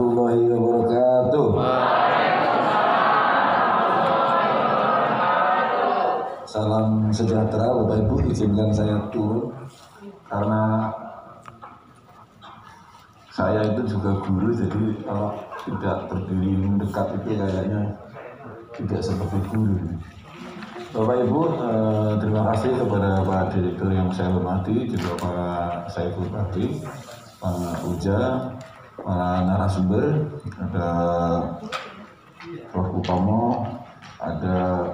warahmatullahi wabarakatuh. Salam sejahtera Bapak Ibu, izinkan saya turun karena saya itu juga guru, jadi kalau tidak berdiri mendekat itu kayaknya tidak seperti guru. Bapak Ibu, terima kasih kepada Pak Direktur yang saya hormati, juga Pak Saiful Bahri, Pak Uja, para narasumber, ada Prof. Utomo, ada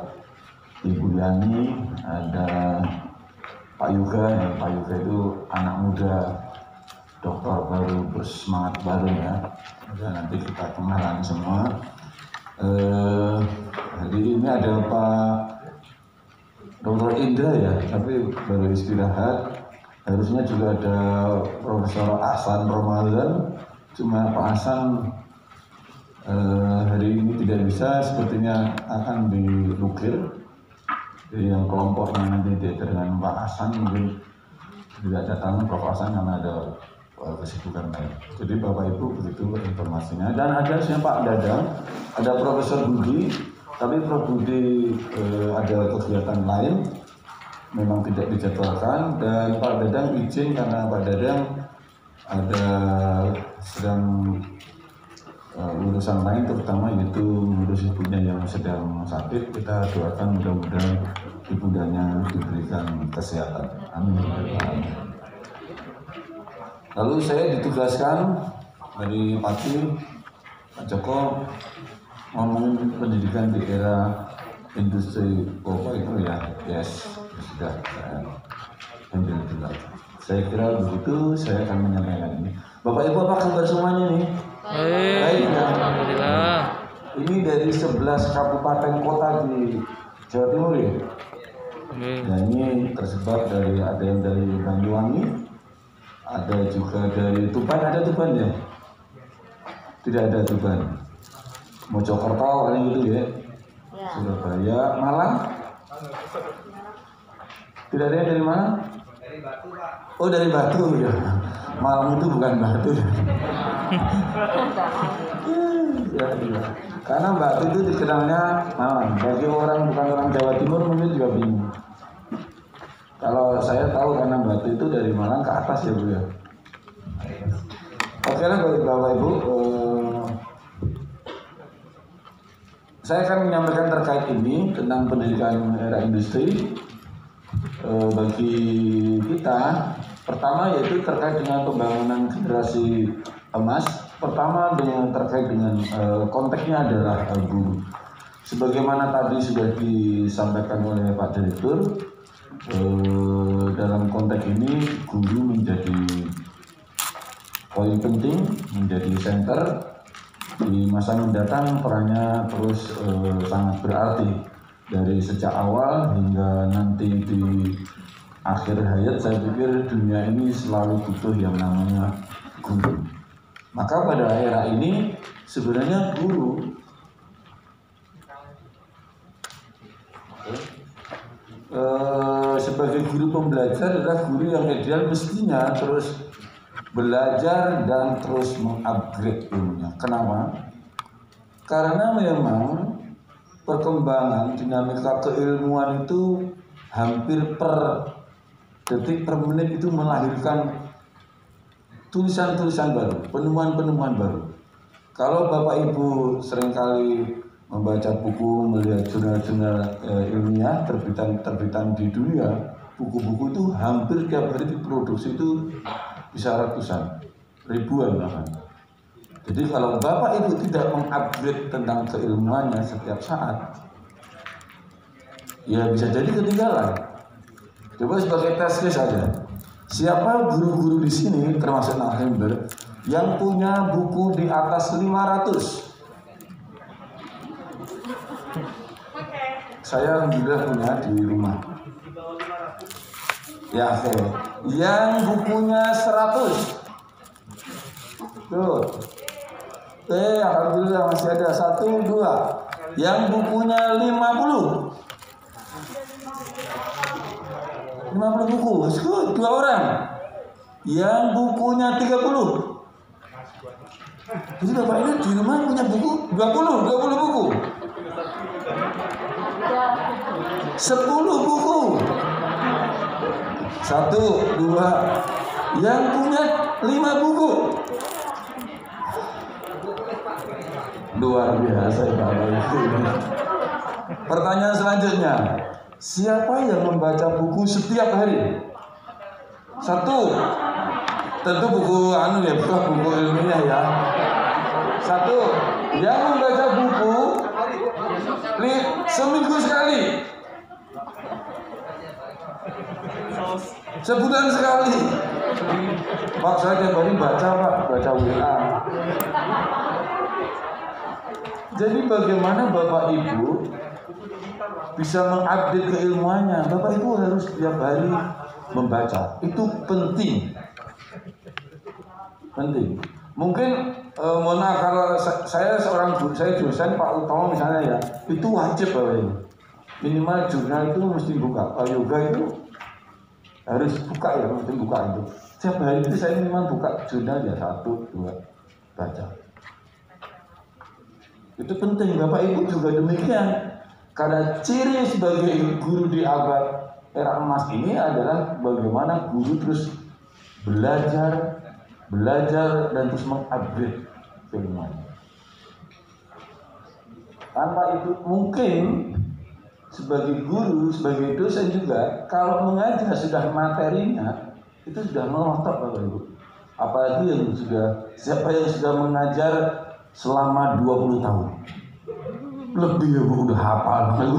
Ibu Yani, ada Pak Yuga. Pak Yuga itu anak muda, dokter baru, bersemangat baru ya. Dan nanti kita kenalan semua. Jadi ini ada Pak Dr. Indra ya, tapi baru istirahat. Harusnya juga ada Profesor Ahsan Ramadan, cuma Pak Ahsan hari ini tidak bisa, sepertinya akan dilukir. Jadi yang kelompoknya nanti dengan Pak Ahsan mungkin tidak datang Prof. Ahsan karena ada kesibukan lain. Jadi Bapak Ibu begitu informasinya. Dan ada siapa Pak Dadang, ada Profesor Budi, tapi Prof. Budi ada kegiatan lain, memang tidak dijadwalkan. Dan Pak Dadang izin karena Pak Dadang ada sedang urusan lain, terutama yaitu mengurus ibunya yang sedang sakit. Kita doakan mudah-mudahan ibundanya diberikan kesehatan. Amin. Lalu saya ditugaskan dari pagi Pak Joko ngomongin pendidikan di era industri 4.0 ya. Yes, sudah saya ambil dulu. Saya kira begitu, saya akan menyampaikan ini. Bapak Ibu, apa kabar semuanya nih? Baik, alhamdulillah. Ini dari 11 kabupaten kota di Jawa Timur ya. Nah, ini tersebar dari, ada yang dari Banyuwangi, ada juga dari Tuban. Ada Tuban ya? Tidak ada Tuban. Mojokerto kali gitu ya. Surabaya, Malang. Tidak ada yang dari mana? Dari Batu, Pak. Oh, dari Batu ya. Malang itu bukan Batu. Ya, iya. Karena Batu itu dikenalnya Malang. Bagi orang bukan orang Jawa Timur mungkin juga bingung. Kalau saya tahu karena Batu itu dari Malang ke atas ya Bu ya. Oke lah Bapak Ibu, saya akan menyampaikan terkait ini tentang pendidikan era industri. Bagi kita, pertama yaitu terkait dengan pembangunan generasi emas. Pertama dengan terkait dengan konteksnya adalah guru. Sebagaimana tadi sudah disampaikan oleh Pak Direktur, dalam konteks ini guru menjadi poin penting, menjadi center. Di masa mendatang perannya terus sangat berarti. Dari sejak awal hingga nanti di akhir hayat, saya pikir dunia ini selalu butuh yang namanya guru. Maka pada era ini sebenarnya guru sebagai guru pembelajar adalah guru yang ideal, mestinya terus belajar dan terus mengupgrade ilmunya. Kenapa? Karena memang perkembangan dinamika keilmuan itu hampir per detik per menit itu melahirkan tulisan-tulisan baru, penemuan-penemuan baru. Kalau Bapak Ibu seringkali membaca buku, melihat jurnal-jurnal ilmiah, terbitan-terbitan di dunia, buku-buku itu hampir tiap hari diproduksi itu bisa ratusan, ribuan bahkan. Jadi kalau Bapak Ibu tidak mengupgrade tentang keilmuannya setiap saat, ya bisa jadi ketinggalan. Coba sebagai tes case saja. Siapa guru-guru di sini termasuk narasumber yang punya buku di atas 500? Saya alhamdulillah punya di rumah. Ya, oke. Yang bukunya 100. Tuh. Alhamdulillah masih ada 1, 2. Yang bukunya 50. 50 buku, good, 2 orang. Yang bukunya 30. Jadi Bapak ini di rumah punya buku 20 buku. 10 buku. 1, 2, yang punya 5 buku. Luar biasa Bapak Ibu. Pertanyaan selanjutnya, siapa yang membaca buku setiap hari? 1, tentu buku buku ilmiah ya. 1, yang membaca buku seminggu sekali, sebulan sekali. Pak, saya tiap hari baca WA. Jadi bagaimana Bapak Ibu bisa mengupdate keilmuannya? Bapak Ibu harus setiap hari membaca. Itu penting. Mungkin mohon maaf kalau saya seorang guru, saya dosen Pak Utomo misalnya ya, itu wajib Bapak Ibu. Minimal jurnal itu mesti buka. Pak yoga itu harus buka ya, mesti buka itu. Setiap hari itu saya minimal buka jurnal ya 1, 2 baca. Itu penting, Bapak Ibu juga demikian. Karena ciri sebagai guru di abad era emas ini adalah bagaimana guru terus belajar dan terus mengupgrade ilmunya. Tanpa itu mungkin sebagai guru, sebagai dosen juga, kalau mengajar sudah materinya itu sudah melotot Bapak Ibu. Apalagi siapa yang sudah mengajar selama 20 tahun. Lebih ya Bu, udah hafal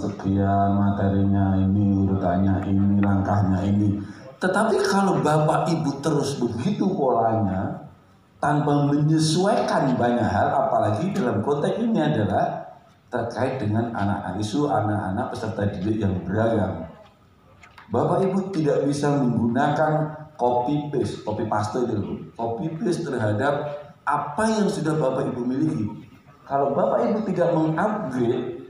sekian materinya ini, urutannya ini, langkahnya ini. Tetapi kalau Bapak Ibu terus begitu polanya tanpa menyesuaikan banyak hal, apalagi dalam konteks ini adalah terkait dengan anak-anak peserta didik yang beragam. Bapak Ibu tidak bisa menggunakan copy paste terhadap apa yang sudah Bapak Ibu miliki. Kalau Bapak Ibu tidak mengupgrade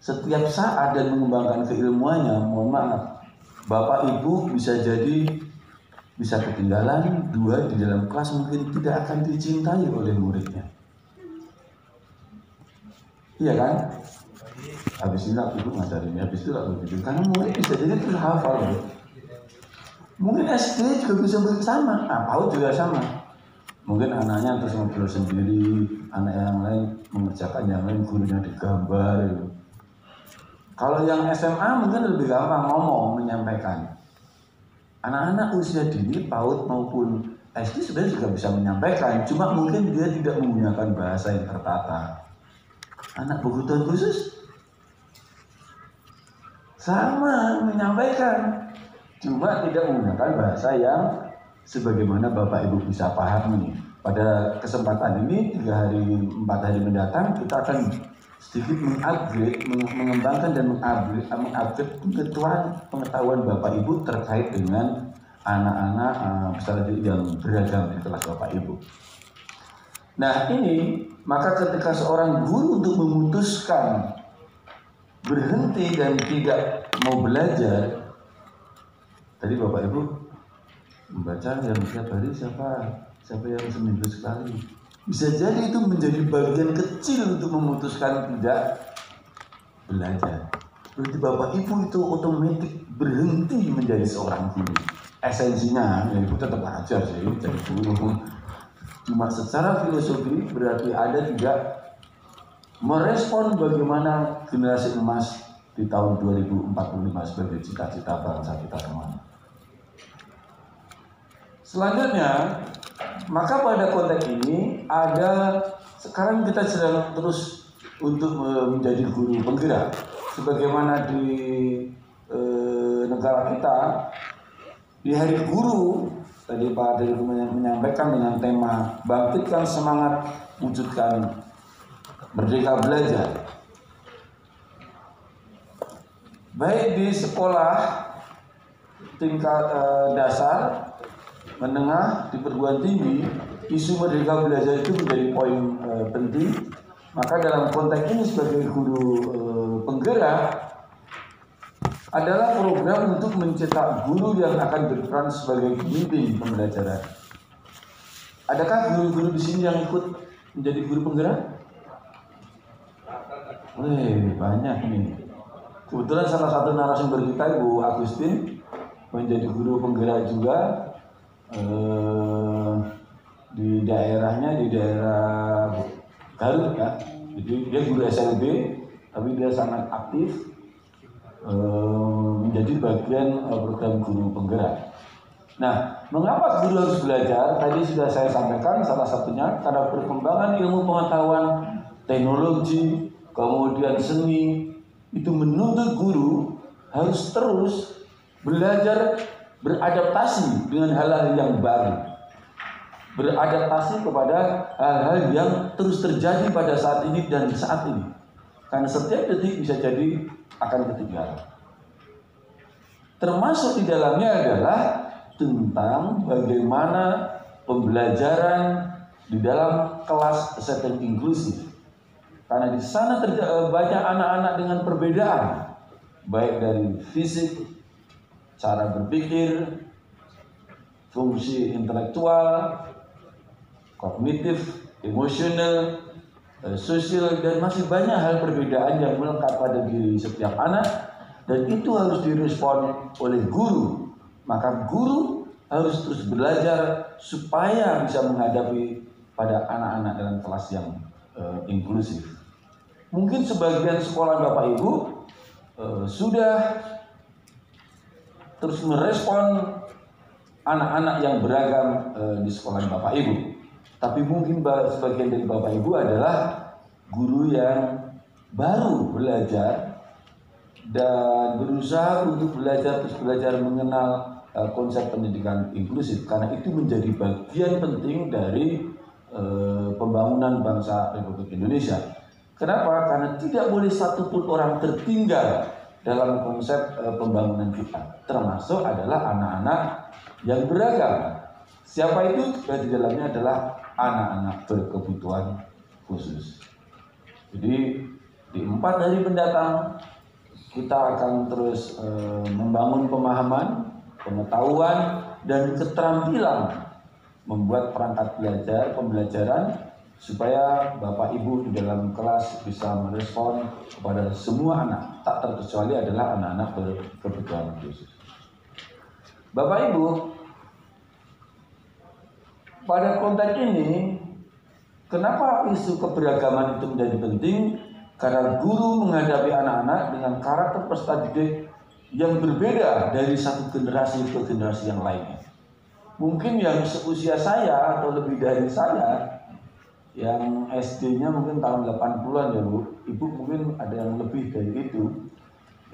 setiap saat dan mengembangkan keilmuannya, mohon maaf, Bapak Ibu bisa ketinggalan 2 di dalam kelas, mungkin tidak akan dicintai oleh muridnya. Iya kan? Habis ini Ibu ngajarin, habis itu begitu. Karena murid bisa jadi terus hafal. Mungkin SD juga bisa bersama, PAUD juga sama. Mungkin anaknya terus ngobrol sendiri, anak yang lain mengerjakan yang lain, gurunya digambar. Kalau yang SMA mungkin lebih gampang ngomong, menyampaikan. Anak-anak usia dini, PAUD maupun SD sebenarnya juga bisa menyampaikan, cuma mungkin dia tidak menggunakan bahasa yang tertata. Anak kebutuhan khusus sama menyampaikan, cuma tidak menggunakan bahasa yang sebagaimana Bapak Ibu bisa pahami. Pada kesempatan ini 4 hari mendatang kita akan sedikit mengembangkan dan mengupgrade pengetahuan Bapak Ibu terkait dengan anak-anak peserta didik yang beragam di kelas Bapak Ibu. Nah ini, maka ketika seorang guru untuk memutuskan berhenti dan tidak mau belajar, tadi Bapak Ibu membaca yang setiap hari siapa yang seminggu sekali. Bisa jadi itu menjadi bagian kecil untuk memutuskan tidak belajar. Berarti Bapak Ibu itu otomatis berhenti menjadi seorang guru. Esensinya ya Ibu tetap ajar sih jadi guru. Cuma secara filosofi berarti Anda tidak merespon bagaimana generasi emas di tahun 2045 sebagai cita-cita bangsa kita semua. Selanjutnya, maka pada konteks ini sekarang kita sedang terus untuk menjadi guru penggerak. Sebagaimana di negara kita, di Hari Guru, tadi Pak Dari menyampaikan dengan tema bangkitkan semangat, wujudkan merdeka belajar. Baik di sekolah tingkat dasar, menengah, di perguruan tinggi, isu merdeka belajar itu menjadi poin penting. Maka dalam konteks ini sebagai guru penggerak adalah program untuk mencetak guru yang akan berperan sebagai pemimpin pembelajaran. Adakah guru-guru di sini yang ikut menjadi guru penggerak? Banyak nih. Kebetulan salah satu narasumber kita, Ibu Agustin, menjadi guru penggerak juga di daerahnya, di daerah Garut ya. Jadi dia guru SLB, tapi dia sangat aktif menjadi bagian program guru penggerak. Nah, mengapa guru harus belajar? Tadi sudah saya sampaikan, salah satunya karena perkembangan ilmu pengetahuan, teknologi, kemudian seni, itu menuntut guru harus terus belajar beradaptasi dengan hal-hal yang baru, beradaptasi kepada hal-hal yang terus terjadi pada saat ini dan saat ini, karena setiap detik bisa jadi akan ketinggalan. Termasuk di dalamnya adalah tentang bagaimana pembelajaran di dalam kelas setting inklusif, karena di sana banyak anak-anak dengan perbedaan, baik dari fisik, cara berpikir, fungsi intelektual, kognitif, emosional, sosial, dan masih banyak hal perbedaan yang melekat pada diri setiap anak, dan itu harus direspon oleh guru. Maka guru harus terus belajar supaya bisa menghadapi pada anak-anak dalam kelas yang inklusif. Mungkin sebagian sekolah Bapak Ibu sudah terus merespon anak-anak yang beragam di sekolah Bapak Ibu. Tapi mungkin sebagian dari Bapak Ibu adalah guru yang baru belajar dan berusaha untuk belajar mengenal konsep pendidikan inklusif, karena itu menjadi bagian penting dari pembangunan bangsa Republik Indonesia. Kenapa? Karena tidak boleh satupun orang tertinggal dalam konsep pembangunan kita, termasuk adalah anak-anak yang beragam. Siapa itu? Di dalamnya adalah anak-anak berkebutuhan khusus. Jadi di 4 hari mendatang kita akan terus membangun pemahaman, pengetahuan, dan keterampilan membuat perangkat pembelajaran supaya Bapak Ibu di dalam kelas bisa merespon kepada semua anak, tak terkecuali adalah anak-anak berkebutuhan khusus. Bapak Ibu, pada konteks ini, kenapa isu keberagaman itu menjadi penting? Karena guru menghadapi anak-anak dengan karakter peserta didik yang berbeda dari satu generasi ke generasi yang lainnya. Mungkin yang seusia saya atau lebih dari saya, yang SD-nya mungkin tahun 80-an ya Bu, Ibu mungkin ada yang lebih dari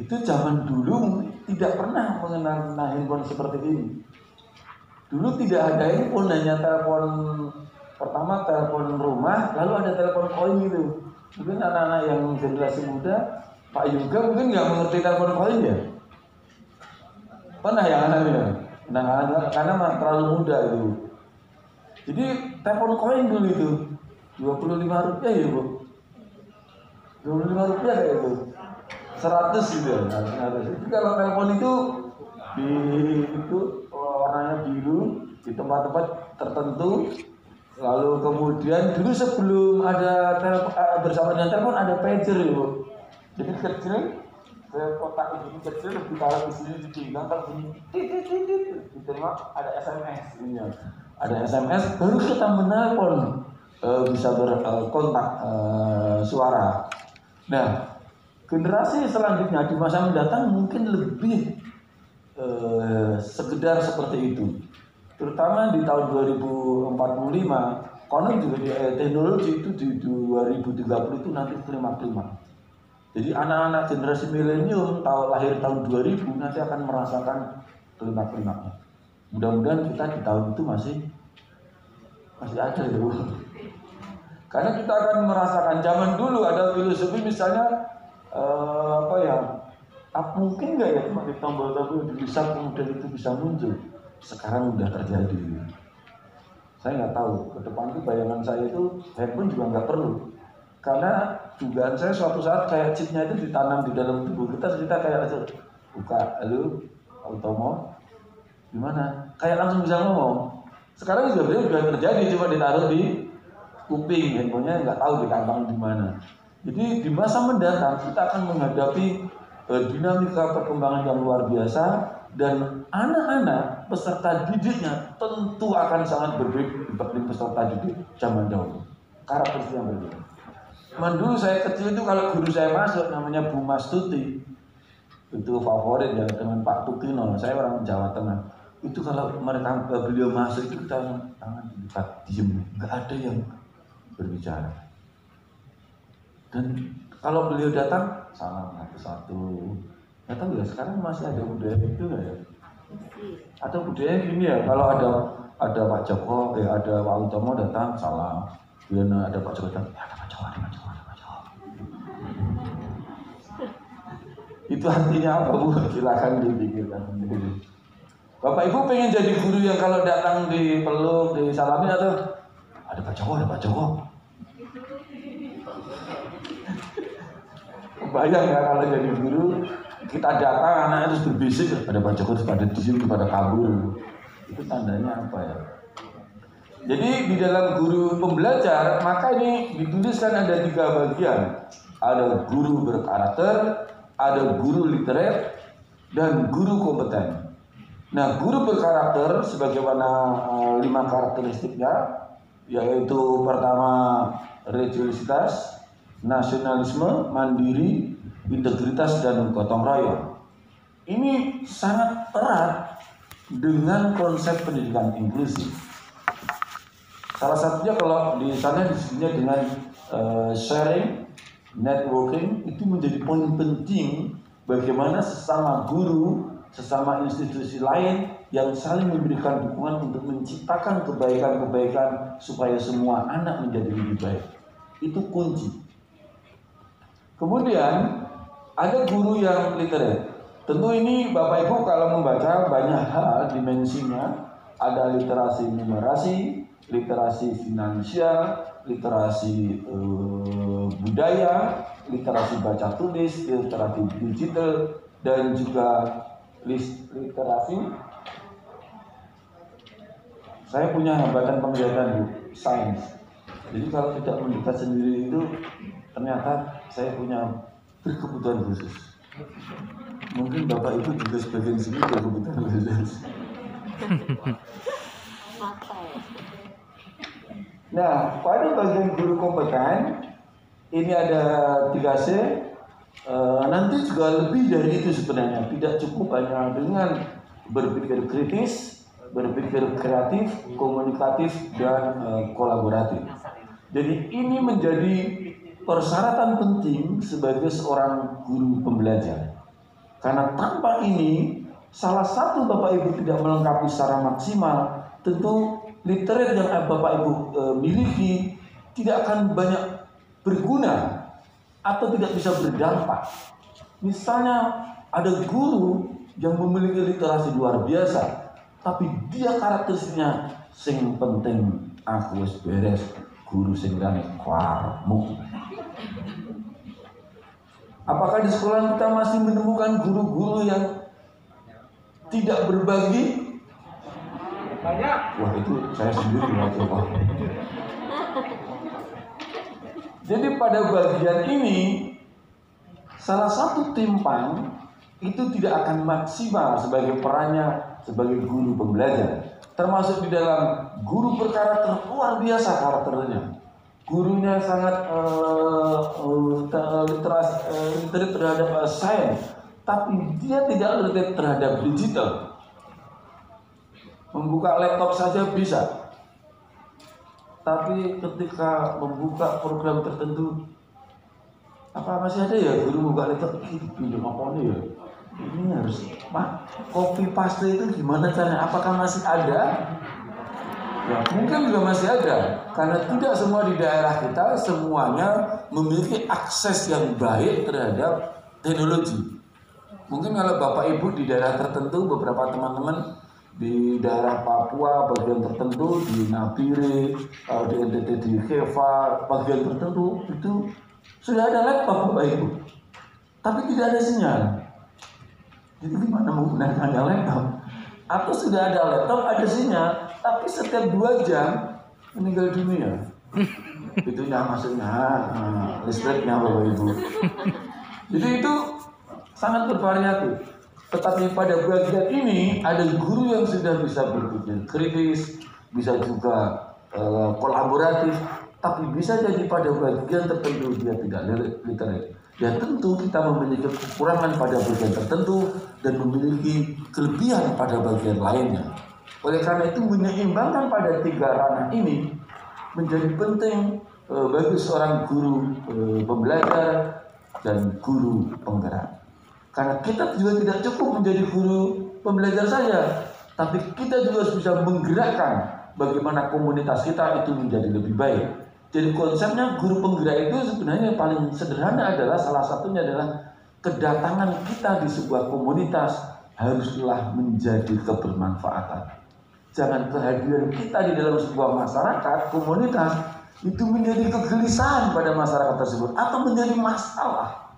itu zaman dulu tidak pernah mengenal handphone seperti ini. Dulu tidak ada handphone, hanya telepon pertama, telepon rumah, lalu ada telepon koin gitu. Mungkin anak-anak yang generasi muda, Pak Yoga mungkin nggak mengerti telepon koin ya. Pernah yang anaknya? Nah, karena terlalu muda itu. Jadi telepon koin dulu itu 25 rupiah ya Bu, 25 rupiah kayak itu 100 gitu ya. Jadi kalau telepon itu warnanya biru di tempat-tempat tertentu. Lalu kemudian dulu sebelum ada bersama dengan telepon ada pager ya Bu. Jadi kecil, kotak ini kecil, ditaruh di sini ditinggal, kalau bunyi diterima ada SMS ini ya. Ada SMS baru kita menelpon, bisa berkontak suara. Nah, generasi selanjutnya di masa mendatang mungkin lebih sekedar seperti itu. Terutama di tahun 2045, konon juga di teknologi itu di 2030 itu nanti kelima-kelima. Jadi anak-anak generasi milenium lahir tahun 2000 nanti akan merasakan kelima-kelimanya. Mudah-mudahan kita di tahun itu masih ada ya Bu. Karena kita akan merasakan zaman dulu ada filosofi misalnya mungkin nggak ya di tombol-tombol bisa kemudian itu bisa muncul. Sekarang udah terjadi. Saya nggak tahu ke depan itu bayangan saya itu handphone juga nggak perlu, karena dugaan saya suatu saat kayak chipnya itu ditanam di dalam tubuh kita kayak aja buka, halo, automo, gimana? Kayak langsung bisa ngomong. Sekarang sudah terjadi, cuma ditaruh di kuping, handphonenya nggak tahu di kantong di mana. Jadi di masa mendatang kita akan menghadapi dinamika perkembangan yang luar biasa, dan anak-anak peserta didiknya tentu akan sangat berbeda dibanding peserta didik zaman dahulu. Karakteristik yang berbeda. Dulu saya kecil itu kalau guru saya masuk namanya Bu Mastuti, itu favorit ya dengan Pak Tukino. Saya orang Jawa Tengah. Itu kalau beliau masuk itu kita tangan dekat diem, nggak ada yang berbicara. Dan kalau beliau datang salam satu-satu. Nggak tahu ya sekarang masih ada budaya itu nggak ya? Atau budaya gini ya, kalau ada Pak Joko, ada Pak Utomo datang salam. Kemudian ada Pak Joko datang, ya ada Pak Joko. Itu artinya apa Bu? Silakan dipikirkan. Bapak Ibu pengen jadi guru yang kalau datang dipeluk, disalamin atau ada Pak Joko. Bayang ya kalau jadi guru, kita datang anak terus berbisik, ada Pak Joko terus pada disium, pada kabur. Itu tandanya apa ya? Jadi di dalam guru pembelajar, maka ini dituliskan ada 3 bagian. Ada guru berkarakter, ada guru literat, dan guru kompeten. Nah, guru berkarakter sebagaimana 5 karakteristiknya, yaitu pertama religiositas, nasionalisme, mandiri, integritas, dan gotong royong. Ini sangat erat dengan konsep pendidikan inklusif. Salah satunya kalau di sana disebutnya dengan sharing, networking, itu menjadi poin penting bagaimana sesama guru, sesama institusi lain yang saling memberikan dukungan untuk menciptakan kebaikan-kebaikan supaya semua anak menjadi lebih baik. Itu kunci. Kemudian ada guru yang literat. Tentu ini Bapak Ibu kalau membaca banyak hal dimensinya. Ada literasi numerasi, literasi finansial, literasi budaya, literasi baca tulis, literasi digital, dan juga literasi. Saya punya hambatan penglihatan Bu, sains. Jadi kalau tidak melihat sendiri itu ternyata saya punya berkebutuhan khusus. Mungkin Bapak Ibu juga sebagian sini berkebutuhan khusus. Nah, pada bagian guru kompeten ini ada 3C. Nanti juga lebih dari itu sebenarnya. Tidak cukup hanya dengan berpikir kritis, berpikir kreatif, komunikatif, dan kolaboratif. Jadi ini menjadi persyaratan penting sebagai seorang guru pembelajar. Karena tanpa ini, salah satu Bapak Ibu tidak melengkapi secara maksimal, tentu literat yang Bapak Ibu miliki tidak akan banyak berguna atau tidak bisa berdampak. Misalnya ada guru yang memiliki literasi luar biasa, tapi dia karakteristiknya sing penting aku wis beres, guru sing liyane kwarmu. Apakah di sekolah kita masih menemukan guru-guru yang tidak berbagi? Banyak. Wah, itu saya sendiri nggak coba. Jadi pada bagian ini salah satu timpang itu tidak akan maksimal sebagai perannya sebagai guru pembelajar. Termasuk di dalam guru berkarakter luar biasa karakternya. Gurunya sangat literat terhadap sains, tapi dia tidak literat terhadap digital. Membuka laptop saja bisa, tapi ketika membuka program tertentu, apa masih ada ya guru buka laptop ini pinjam apa nih ya? Ini harus copy paste itu gimana caranya? Apakah masih ada? Ya, mungkin juga masih ada, karena tidak semua di daerah kita semuanya memiliki akses yang baik terhadap teknologi. Mungkin kalau Bapak Ibu di daerah tertentu, beberapa teman-teman di daerah Papua bagian tertentu, di Nabire, di NTT, di Keva bagian tertentu itu sudah ada laptop Bapak Ibu, tapi tidak ada sinyal. Jadi gimana menggunakan laptop? Atau sudah ada laptop, ada sinyal, tapi setiap 2 jam meninggal dunia. Itunya maksudnya listriknya Bapak Ibu. Jadi itu sangat bervariatif. Tetapi pada bagian ini ada guru yang sudah bisa berpikir kritis, bisa juga kolaboratif, tapi bisa jadi pada bagian tertentu dia tidak literate. Ya tentu kita memiliki kekurangan pada bagian tertentu dan memiliki kelebihan pada bagian lainnya. Oleh karena itu menyeimbangkan pada 3 ranah ini menjadi penting bagi seorang guru pembelajar dan guru penggerak. Karena kita juga tidak cukup menjadi guru pembelajar saja, tapi kita juga harus bisa menggerakkan bagaimana komunitas kita itu menjadi lebih baik. Jadi konsepnya guru penggerak itu sebenarnya yang paling sederhana adalah salah satunya adalah kedatangan kita di sebuah komunitas haruslah menjadi kebermanfaatan. Jangan kehadiran kita di dalam sebuah masyarakat, komunitas itu menjadi kegelisahan pada masyarakat tersebut atau menjadi masalah.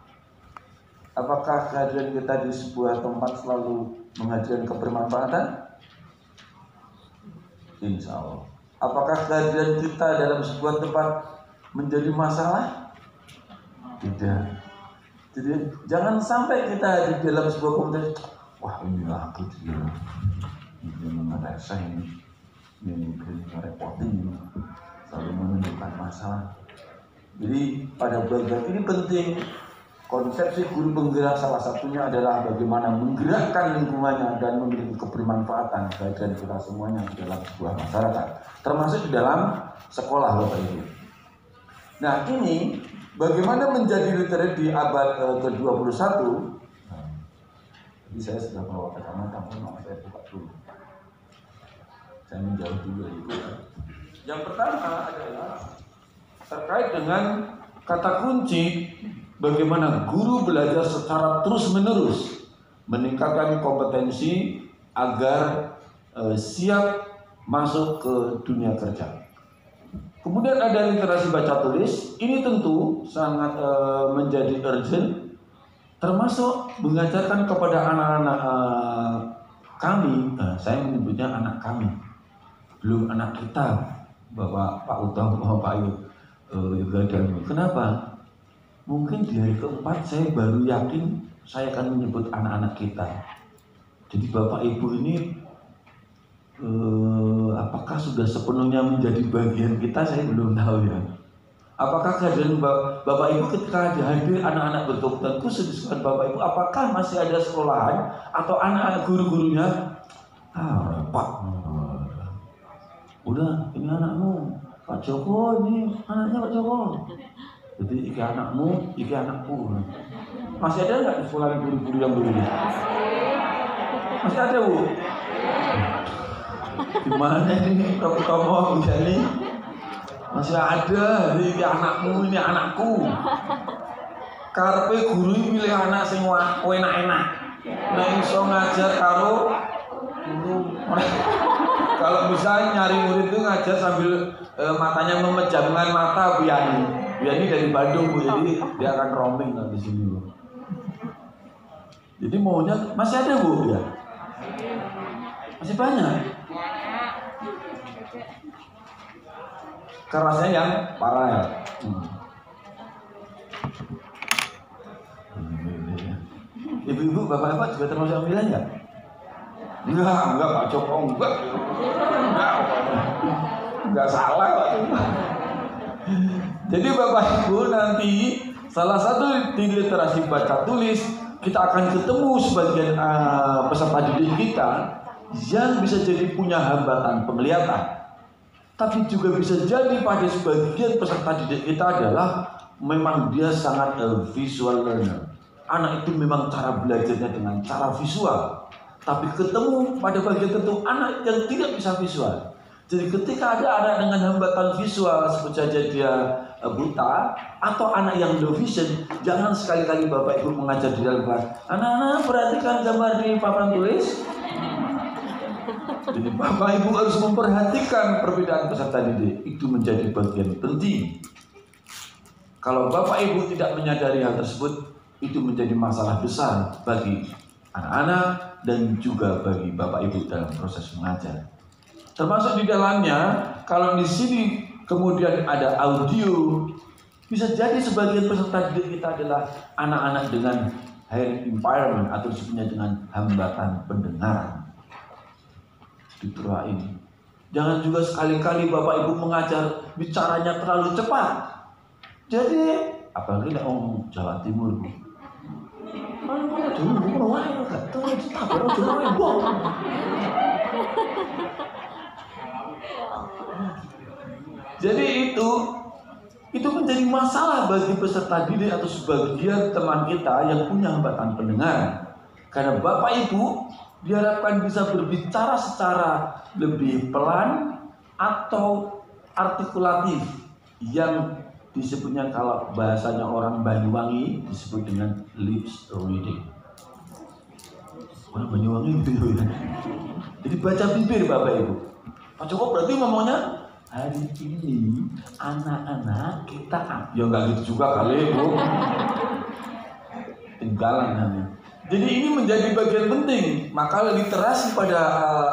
Apakah kehadiran kita di sebuah tempat selalu menghadirkan kebermanfaatan? Insya Allah. Apakah kehadiran kita dalam sebuah tempat menjadi masalah? Tidak. Jadi jangan sampai kita di dalam sebuah komunitas, wah inilah aku dia, ini mengerasa ini ngerepotin, selalu menunjukkan masalah. Jadi pada bagian ini penting. Konsepsi guru penggerak salah satunya adalah bagaimana menggerakkan lingkungannya dan memiliki kebermanfaatan bagi kita semuanya di dalam sebuah masyarakat, termasuk di dalam sekolah Bapak Ibu. Nah ini bagaimana menjadi literate di abad ke-21. Jadi saya sudah bawa kacamata, mau saya buka dulu. Saya menjauh dulu dari itu. Yang pertama adalah terkait dengan kata kunci. Bagaimana guru belajar secara terus-menerus meningkatkan kompetensi agar siap masuk ke dunia kerja. Kemudian ada literasi baca tulis. Ini tentu sangat menjadi urgent, termasuk mengajarkan kepada anak-anak kami. Saya menyebutnya anak kami, belum anak kita, Bapak Pak Utama, Bapak Ayu juga dan kenapa? Mungkin di hari keempat saya baru yakin saya akan menyebut anak-anak kita. Jadi Bapak Ibu ini apakah sudah sepenuhnya menjadi bagian kita, saya belum tahu ya. Apakah kehadiran Bapak Ibu ketika hadir anak-anak berkebutuhan khusus di sekolah Bapak Ibu, apakah masih ada sekolahan atau anak guru-gurunya? Repot. Udah, ini anakmu Pak Joko, ini anaknya Pak Joko. Jadi iki anakmu, iki anakku. Masih ada nggak di sekolah guru-guru yang begini? Masih ada Bu? Gimana ini Pak Utomo ini? Masih ada. Ini anakmu, ini anakku. Karpe guru milih anak sing enak-enak. Nek iso ngajar karo guru. Kalau bisa nyari murid itu ngajar sambil matanya memejamkan mata Bu Yani. Yani dari Bandung Bu, jadi dia akan roaming di sini Bu. Jadi maunya masih ada Bu ya? Masih banyak. Kerasnya yang parah. Ibu-ibu, bapak-bapak juga termasuk ambilan ya? Enggak Pak Joko, enggak salah Pak. Jadi Bapak Ibu nanti salah satu di literasi baca tulis kita akan ketemu sebagian peserta didik kita yang bisa jadi punya hambatan penglihatan, tapi juga bisa jadi pada sebagian peserta didik kita adalah memang dia sangat visual learner. Anak itu memang cara belajarnya dengan cara visual, tapi ketemu pada bagian tertentu anak yang tidak bisa visual. Jadi ketika ada anak dengan hambatan visual seperti saja dia buta atau anak yang low vision, jangan sekali-kali Bapak Ibu mengajar di dalam kelas. Anak-anak perhatikan gambar di papan tulis. Jadi Bapak Ibu harus memperhatikan perbedaan peserta didik. Itu menjadi bagian penting. Kalau Bapak Ibu tidak menyadari hal tersebut, itu menjadi masalah besar bagi anak-anak dan juga bagi Bapak Ibu dalam proses mengajar. Termasuk di dalamnya, kalau di sini kemudian ada audio, bisa jadi sebagian peserta didik kita adalah anak-anak dengan hearing impairment atau disebutnya dengan hambatan pendengaran. Fitrah ini. Jangan juga sekali-kali Bapak Ibu mengajar bicaranya terlalu cepat. Jadi, apalagi lah orang Jawa Timur. Jadi itu menjadi masalah bagi peserta didik atau sebagian teman kita yang punya hambatan pendengaran. Karena Bapak Ibu diharapkan bisa berbicara secara lebih pelan atau artikulatif yang disebutnya kalau bahasanya orang Banyuwangi disebut dengan lips reading. Orang Banyuwangi gitu ya. Jadi baca bibir Bapak Ibu. Pak Joko berarti ngomongnya hari ini anak-anak kita ya nggak gitu juga kali Bu. Tinggalan namanya. Jadi ini menjadi bagian penting. Maka literasi pada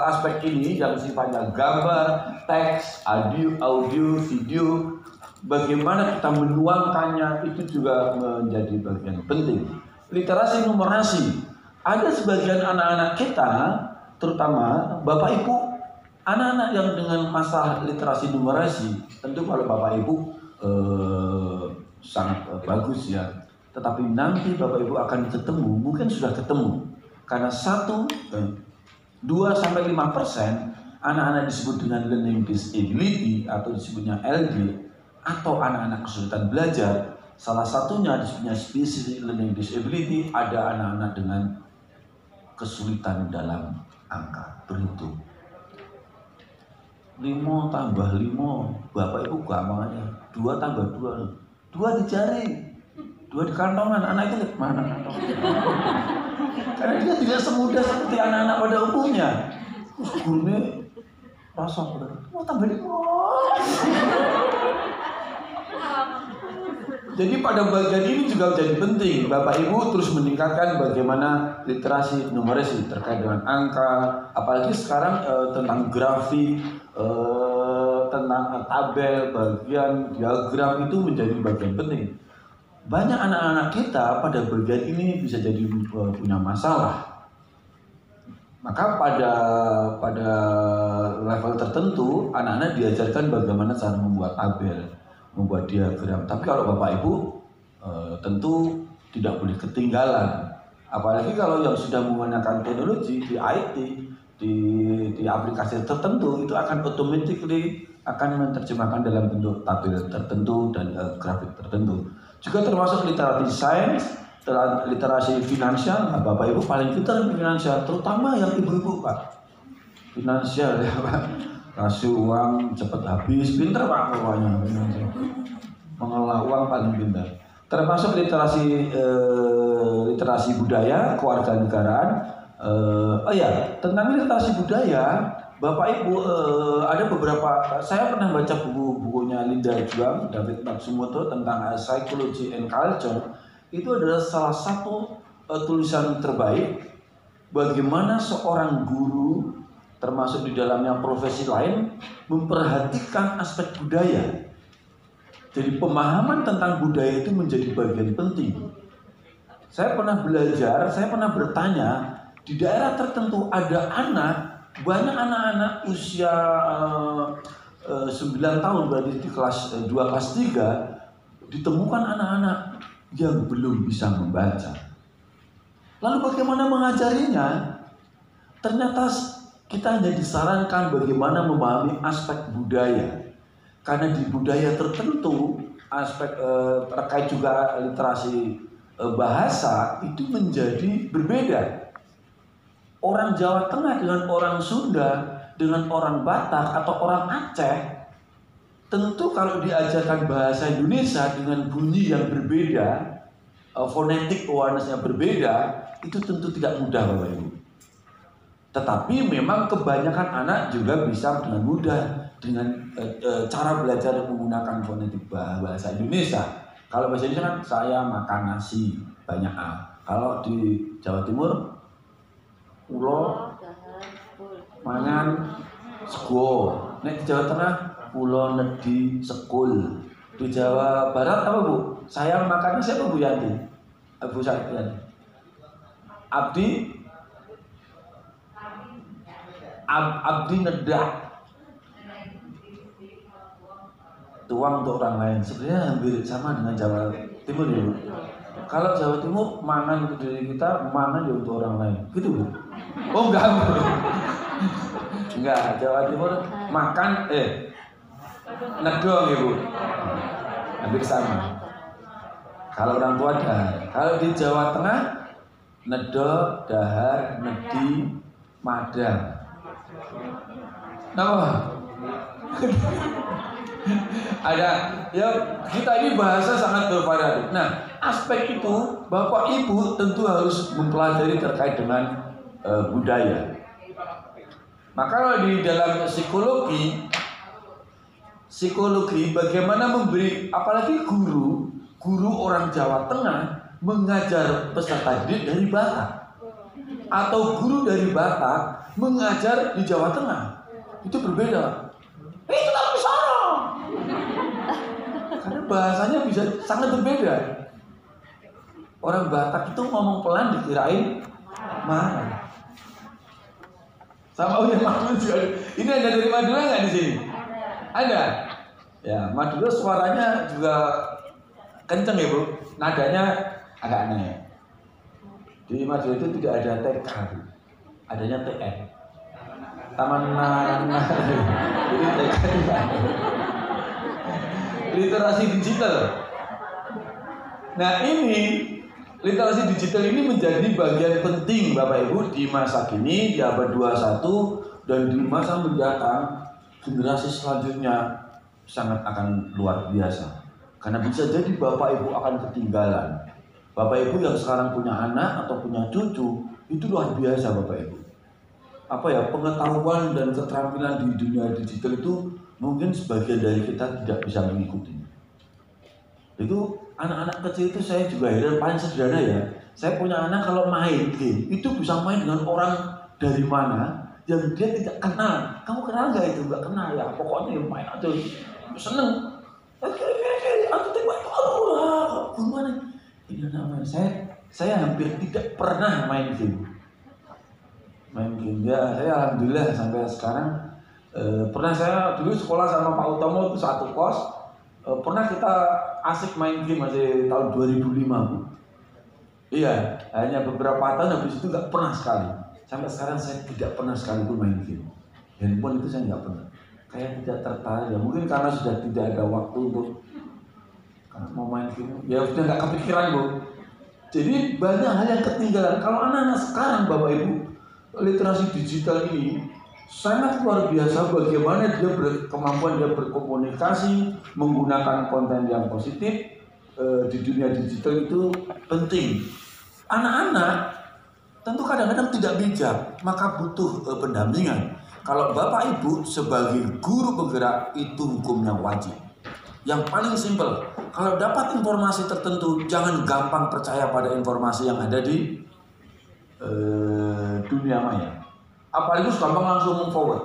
aspek ini yang sifatnya gambar, teks, audio, video, bagaimana kita menuangkannya itu juga menjadi bagian penting. Literasi numerasi. Ada sebagian anak-anak kita, terutama Bapak Ibu, anak-anak yang dengan masalah literasi numerasi, tentu kalau Bapak Ibu sangat bagus ya. Tetapi nanti Bapak Ibu akan ketemu, mungkin sudah ketemu. Karena 2-5% anak-anak disebut dengan learning disability atau disebutnya LD atau anak-anak kesulitan belajar. Salah satunya disebutnya specific learning disability, ada anak-anak dengan kesulitan dalam angka berhitung. 5 tambah 5, Bapak Ibu gampang aja. 2 tambah 2, 2 di jari. 2 di kantongan, anak itu mana kantong? Karena dia tidak semudah seperti anak-anak pada umumnya. Terus gurunya rasa mau tambah 5. Jadi pada bagian ini juga menjadi penting. Bapak Ibu terus meningkatkan bagaimana literasi numerasi terkait dengan angka, apalagi sekarang tentang grafik, tentang tabel, bagian diagram itu menjadi bagian penting. Banyak anak-anak kita pada bagian ini bisa jadi punya masalah. Maka pada level tertentu anak-anak diajarkan bagaimana cara membuat tabel, membuat diagram. Tapi kalau Bapak Ibu tentu tidak boleh ketinggalan. Apalagi kalau yang sudah menggunakan teknologi di IT, di aplikasi tertentu itu akan automatically akan menerjemahkan dalam bentuk tabel tertentu dan grafik tertentu. Juga termasuk literasi sains, literasi finansial. Nah, Bapak Ibu paling pintar finansial, terutama yang ibu-ibu Pak. Finansial ya Pak. Kasih uang cepat habis, pintar Pak pokoknya. Mengelola uang paling pintar. Termasuk literasi budaya, kewarganegaraan. Tentang literasi budaya, Bapak Ibu ada beberapa, saya pernah baca bukunya Linda Juang, David Matsumoto tentang Psychology and Culture. Itu adalah salah satu tulisan terbaik bagaimana seorang guru termasuk di dalamnya profesi lain memperhatikan aspek budaya. Jadi pemahaman tentang budaya itu menjadi bagian penting. Saya pernah belajar, saya pernah bertanya, di daerah tertentu ada banyak anak-anak usia 9 tahun, berarti di kelas 2, kelas 3, ditemukan anak-anak yang belum bisa membaca. Lalu bagaimana mengajarinya? Ternyata kita hanya disarankan bagaimana memahami aspek budaya. Karena di budaya tertentu, aspek terkait juga literasi bahasa itu menjadi berbeda. Orang Jawa Tengah dengan orang Sunda, dengan orang Batak atau orang Aceh, tentu kalau diajarkan bahasa Indonesia dengan bunyi yang berbeda, fonetik awareness-nya berbeda, itu tentu tidak mudah Bapak Ibu. Tetapi memang kebanyakan anak juga bisa dengan mudah dengan cara belajar menggunakan fonetik bahasa Indonesia. Kalau bahasa Indonesia kan saya makan nasi banyak A. Kalau di Jawa Timur ulo mangan sego. Nek di Jawa Tengah Pulo Nedi Sekul. Di Jawa Barat apa Bu? Sayang makannya siapa Bu Yanti? Bu Yanti. Abdi nedak. Tuang untuk orang lain. Sebenarnya hampir sama dengan Jawa Timur ya Bu. Kalau Jawa Timur mangan untuk diri kita, mangan ya untuk orang lain. Gitu Bu? Oh enggak Bu. Enggak, Jawa Timur makan nedong ya Bu. Hampir sama. Kalau orang tua dahar. Kalau di Jawa Tengah nedo, dahar, nedi, madang. Nama? Ada ya, kita ini bahasa sangat bervariatif. Nah, aspek itu Bapak Ibu tentu harus mempelajari terkait dengan budaya. Maka kalau di dalam psikologi bagaimana memberi, apalagi guru orang Jawa Tengah mengajar peserta didik dari Batak, atau guru dari Batak mengajar di Jawa Tengah, itu berbeda. Itu tapi sana, karena bahasanya bisa sangat berbeda. Orang Batak itu ngomong pelan dikirain marah. Sama yang Madura juga. Ini ada dari Madura nggak di sini? Ada. Ya, Madura suaranya juga kenceng ya Bu. Nadanya agak aneh. Di Madura itu tidak ada TK, adanya TN. Taman Nana. Jadi TK tidak ada. Literasi digital. Nah ini literasi digital ini menjadi bagian penting Bapak Ibu di masa kini, di abad 21 dan di masa mendatang. Generasi selanjutnya sangat akan luar biasa. Karena bisa jadi Bapak Ibu akan ketinggalan. Bapak Ibu yang sekarang punya anak atau punya cucu, itu luar biasa Bapak Ibu. Apa ya, pengetahuan dan keterampilan di dunia digital itu mungkin sebagian dari kita tidak bisa mengikutinya. Itu anak-anak kecil itu saya juga heran, paling sederhana ya. Saya punya anak kalau main game itu bisa main dengan orang dari mana yang dia tidak kenal. Kamu kenal nggak itu? Nggak kenal ya. Pokoknya main aja seneng. Aku tembak gimana? Ini namanya saya hampir tidak pernah main game. Ya, saya alhamdulillah sampai sekarang pernah saya dulu sekolah sama Pak Utomo itu satu kos. Pernah kita asik main game masih tahun 2005 Bu. Iya, hanya beberapa tahun habis itu nggak pernah sekali. Sampai sekarang saya tidak pernah sekali pun main game. Handphone itu saya nggak pernah. Kayak tidak tertarik ya. Mungkin karena sudah tidak ada waktu untuk mau main game. Ya sudah nggak kepikiran Bu. Jadi banyak hal yang ketinggalan. Kalau anak-anak sekarang Bapak Ibu, literasi digital ini sangat luar biasa. Bagaimana dia kemampuan dia berkomunikasi menggunakan konten yang positif di dunia digital itu penting. Anak-anak tentu kadang-kadang tidak bijak, maka butuh pendampingan. Kalau Bapak Ibu sebagai guru penggerak itu hukumnya wajib. Yang paling simpel, kalau dapat informasi tertentu jangan gampang percaya pada informasi yang ada di dunia maya. Apalagi gampang langsung meng-forward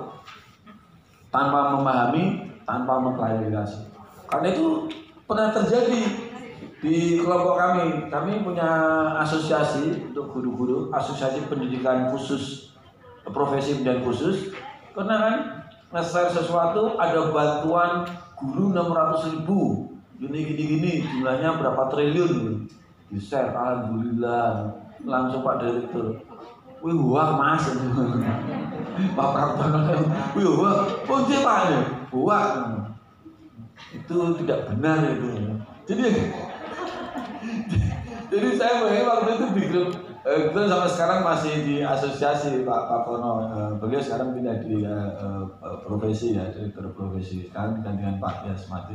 tanpa memahami, tanpa mengklarifikasi. Karena itu pernah terjadi di kelompok kami. Kami punya asosiasi untuk guru-guru, asosiasi pendidikan khusus, profesi pendidikan khusus. Pernah kan nge-share sesuatu, ada bantuan guru 600.000, gini jumlahnya berapa triliun, di-share. Alhamdulillah, langsung Pak Direktur, wih wah Mas, Pak Pratono, wih wah, oh dia Pak ya, wah, itu tidak benar itu. Jadi saya waktu itu di grup, itu sampai sekarang masih di asosiasi Pak Kono. Beliau sekarang pindah di profesi ya, direktur profesi. Sekarang dengan Pak Yasmati.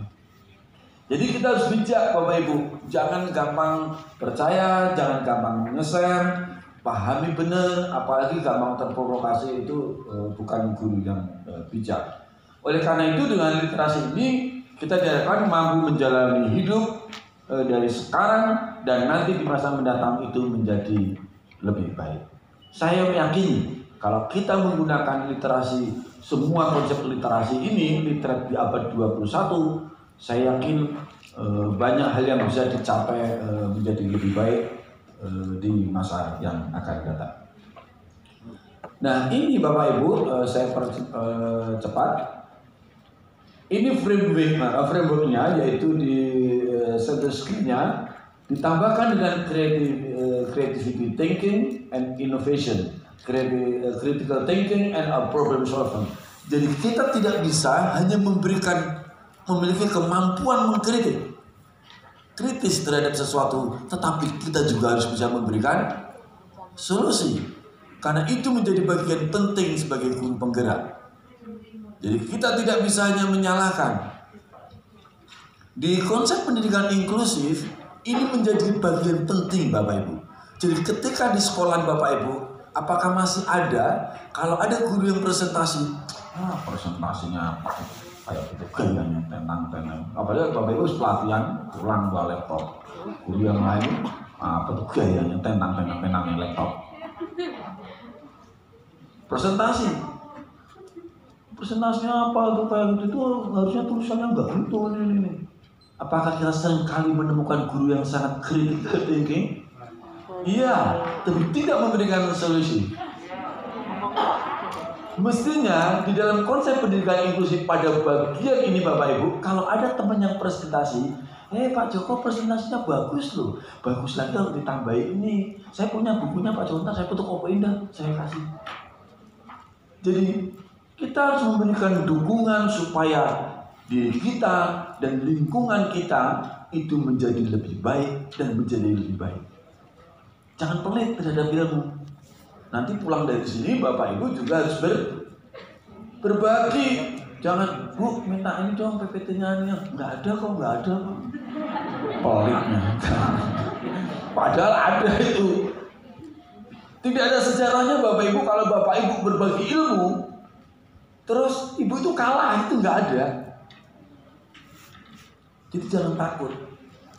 Jadi kita harus bijak Bapak Ibu, jangan gampang percaya, jangan gampang nge-share, pahami benar, apalagi gampang terprovokasi, itu bukan guru yang bijak. Oleh karena itu dengan literasi ini kita diharapkan mampu menjalani hidup dari sekarang dan nanti di masa mendatang itu menjadi lebih baik. Saya meyakini Kalau kita menggunakan literasi, semua konsep literasi ini, literat di abad 21, saya yakin banyak hal yang bisa dicapai menjadi lebih baik di masa yang akan datang. Nah, ini Bapak Ibu, saya percepat. Ini frameworknya, yaitu di center screen-nya ditambahkan dengan creativity thinking and innovation, critical thinking and problem solving. Jadi kita tidak bisa hanya memiliki kemampuan mengkritik, kritis terhadap sesuatu, tetapi kita juga harus bisa memberikan solusi. Karena itu menjadi bagian penting sebagai guru penggerak. Jadi kita tidak bisa hanya menyalahkan. Di konsep pendidikan inklusif, ini menjadi bagian penting Bapak Ibu. Jadi ketika di sekolah Bapak Ibu, apakah masih ada, kalau ada guru yang presentasi, presentasinya apa? Kayak gitu, gayanya tenang-tenang. Apalagi Bapak Ibu pelatihan, pulang bawa laptop. Guru yang lain, apa tuh gayanya tenang-tenang laptop. Presentasinya apa tuh kayak gitu, itu harusnya tulisannya enggak gitu ini. Apakah kita sering kali menemukan guru yang sangat critical thinking? Iya, tapi tidak memberikan solusi. Mestinya di dalam konsep pendidikan inklusif pada bagian ini Bapak Ibu, kalau ada teman yang presentasi, Pak Joko presentasinya bagus loh, bagus lagi kalau ditambahin ini. Saya punya bukunya Pak Joko, saya fotokopiin dah, saya kasih. Jadi kita harus memberikan dukungan supaya diri kita dan lingkungan kita itu menjadi lebih baik dan menjadi lebih baik. Jangan pelit terhadap ilmu. Nanti pulang dari sini Bapak Ibu juga harus berbagi. Jangan, Bu, minta ini dong PPT-nya. Nggak ada kok. Pelitnya. Padahal ada itu. Tidak ada sejarahnya Bapak Ibu kalau Bapak Ibu berbagi ilmu, terus Ibu itu kalah, itu nggak ada. Jadi jangan takut.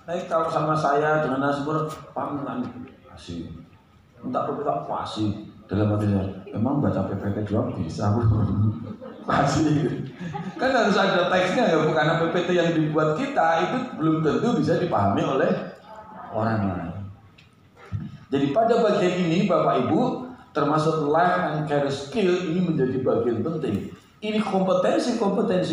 Nah, kalau sama saya dengan narasumber, Pak kasih, minta PPT kasih. Dalam hatinya, emang baca PPT juga bisa, kasih. Kan harus ada teksnya ya, karena PPT yang dibuat kita itu belum tentu bisa dipahami oleh orang lain. Jadi pada bagian ini Bapak Ibu, termasuk life and career skill ini menjadi bagian penting. Ini kompetensi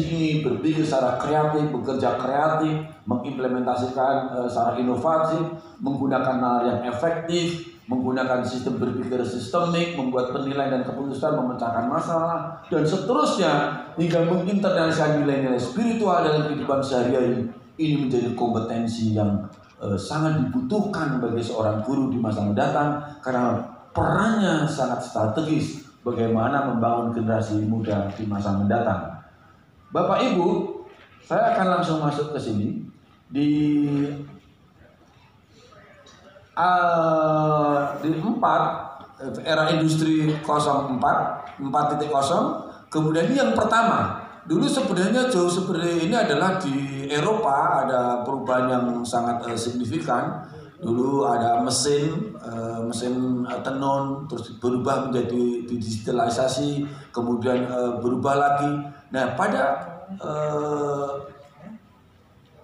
ini berpikir secara kreatif, bekerja kreatif, mengimplementasikan secara inovasi, menggunakan hal yang efektif, menggunakan sistem berpikir sistemik, membuat penilaian dan keputusan, memecahkan masalah, dan seterusnya hingga menginternalisasikan nilai-nilai spiritual dalam kehidupan sehari-hari. Ini menjadi kompetensi yang sangat dibutuhkan bagi seorang guru di masa mendatang karena perannya sangat strategis bagaimana membangun generasi muda di masa mendatang. Bapak Ibu, saya akan langsung masuk ke sini di 4 era industri 04 4.0. Kemudian ini yang pertama. Dulu sebenarnya jauh seperti ini adalah di Eropa ada perubahan yang sangat signifikan. Dulu ada mesin tenun, terus berubah menjadi digitalisasi, kemudian berubah lagi. Nah, pada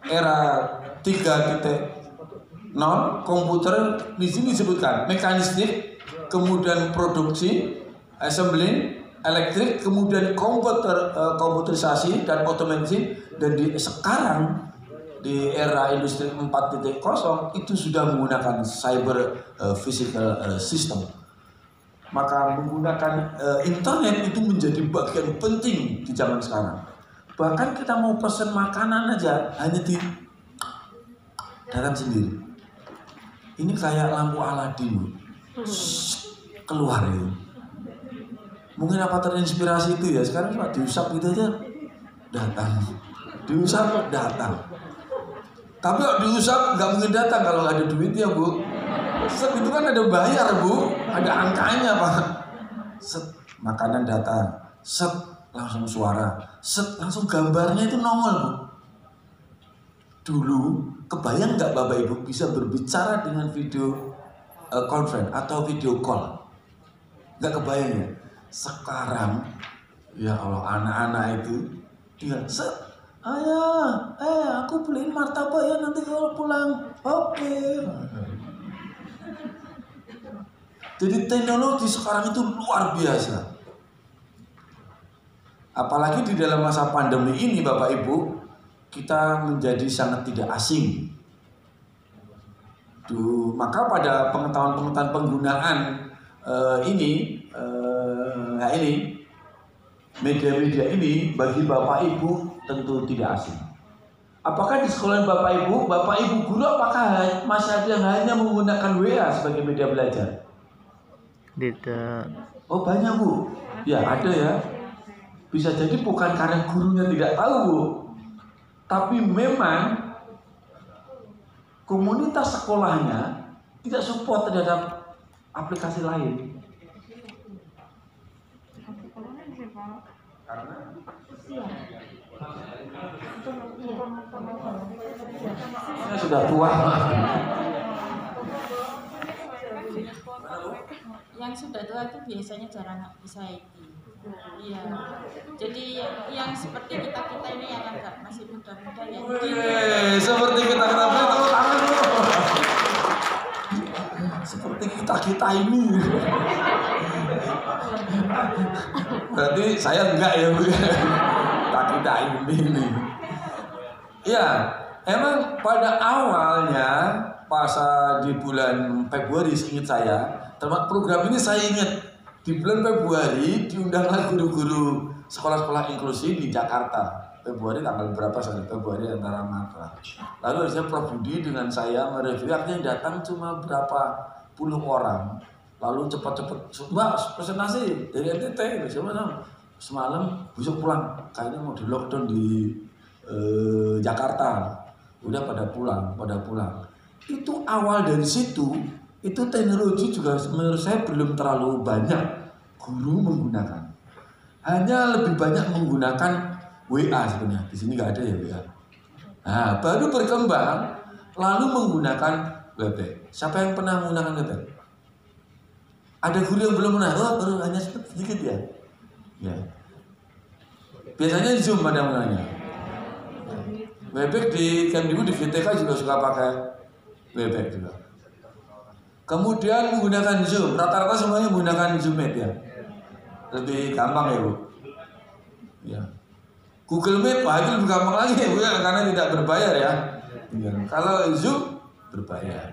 era 3.0 komputer di sini disebutkan mekanistik, kemudian produksi, assembling, elektrik, kemudian komputerisasi dan otomatis, dan sekarang di era industri 4.0 itu sudah menggunakan cyber physical system. Maka menggunakan internet itu menjadi bagian penting di zaman sekarang. Bahkan kita mau pesan makanan aja hanya di datang sendiri. Ini kayak lampu Aladin, keluar ya. Mungkin apa terinspirasi itu ya, sekarang cuma diusap gitu aja datang, diusap datang. Tapi kalau diusap nggak mungkin datang kalau nggak ada duitnya, Bu. Set itu kan ada bayar, Bu, ada angkanya, Pak. Set makanan datang, set langsung suara, set langsung gambarnya itu nongol, Bu. Dulu kebayang nggak Bapak Ibu bisa berbicara dengan video conference atau video call? Nggak kebayang ya. Sekarang, ya Allah, anak-anak itu dia ayah, aku beliin martabak ya nanti kalau pulang. Oke. Jadi teknologi sekarang itu luar biasa. Apalagi di dalam masa pandemi ini Bapak Ibu, kita menjadi sangat tidak asing. Maka pada pengetahuan-pengetahuan penggunaan ini media-media ini bagi Bapak Ibu tentu tidak asing. Apakah di sekolah Bapak Ibu guru apakah masih ada yang hanya menggunakan WA sebagai media belajar? Tidak. Oh banyak Bu, ya ada ya. Bisa jadi bukan karena gurunya tidak tahu Bu, tapi memang komunitas sekolahnya tidak support terhadap aplikasi lain. Karena saya sudah tua. Yang sudah tua itu biasanya jarang bisa IT. Iya. Jadi yang seperti kita ini yang agak masih muda-muda ya. Seperti kita itu tangan dulu. Seperti kita ini. Berarti saya enggak ya Bu. Kita ini. Ya, emang pada awalnya pas di bulan Februari ingat saya, program ini saya ingat. Di bulan Februari diundanglah guru-guru sekolah-sekolah inklusi di Jakarta. Februari tanggal berapa saya? Februari antara Maret. Lalu saya Prof Budi dengan saya mereview, akhirnya datang cuma berapa puluh orang. Lalu cepat-cepat, Mbak presentasi dari NTT, semalam besok pulang. Kayaknya mau di lockdown di Jakarta. Udah pada pulang. Itu awal dari situ. Itu teknologi juga menurut saya belum terlalu banyak guru menggunakan. Hanya lebih banyak menggunakan WA sebenarnya. Di sini nggak ada ya WA. Nah, baru berkembang lalu menggunakan WebEx. Siapa yang pernah menggunakan WebEx? Ada guru yang belum pernah? Oh, baru hanya sedikit ya. Ya. Biasanya Zoom pada mulanya. WebEx di Kemdikbud di GTK juga suka pakai WebEx juga. Kemudian menggunakan Zoom, rata-rata semuanya menggunakan Zoom Meet ya. Lebih gampang ya Bu. Ya. Google Meet, wah itu lebih gampang lagi ya Bu ya, karena tidak berbayar ya. Kalau Zoom berbayar.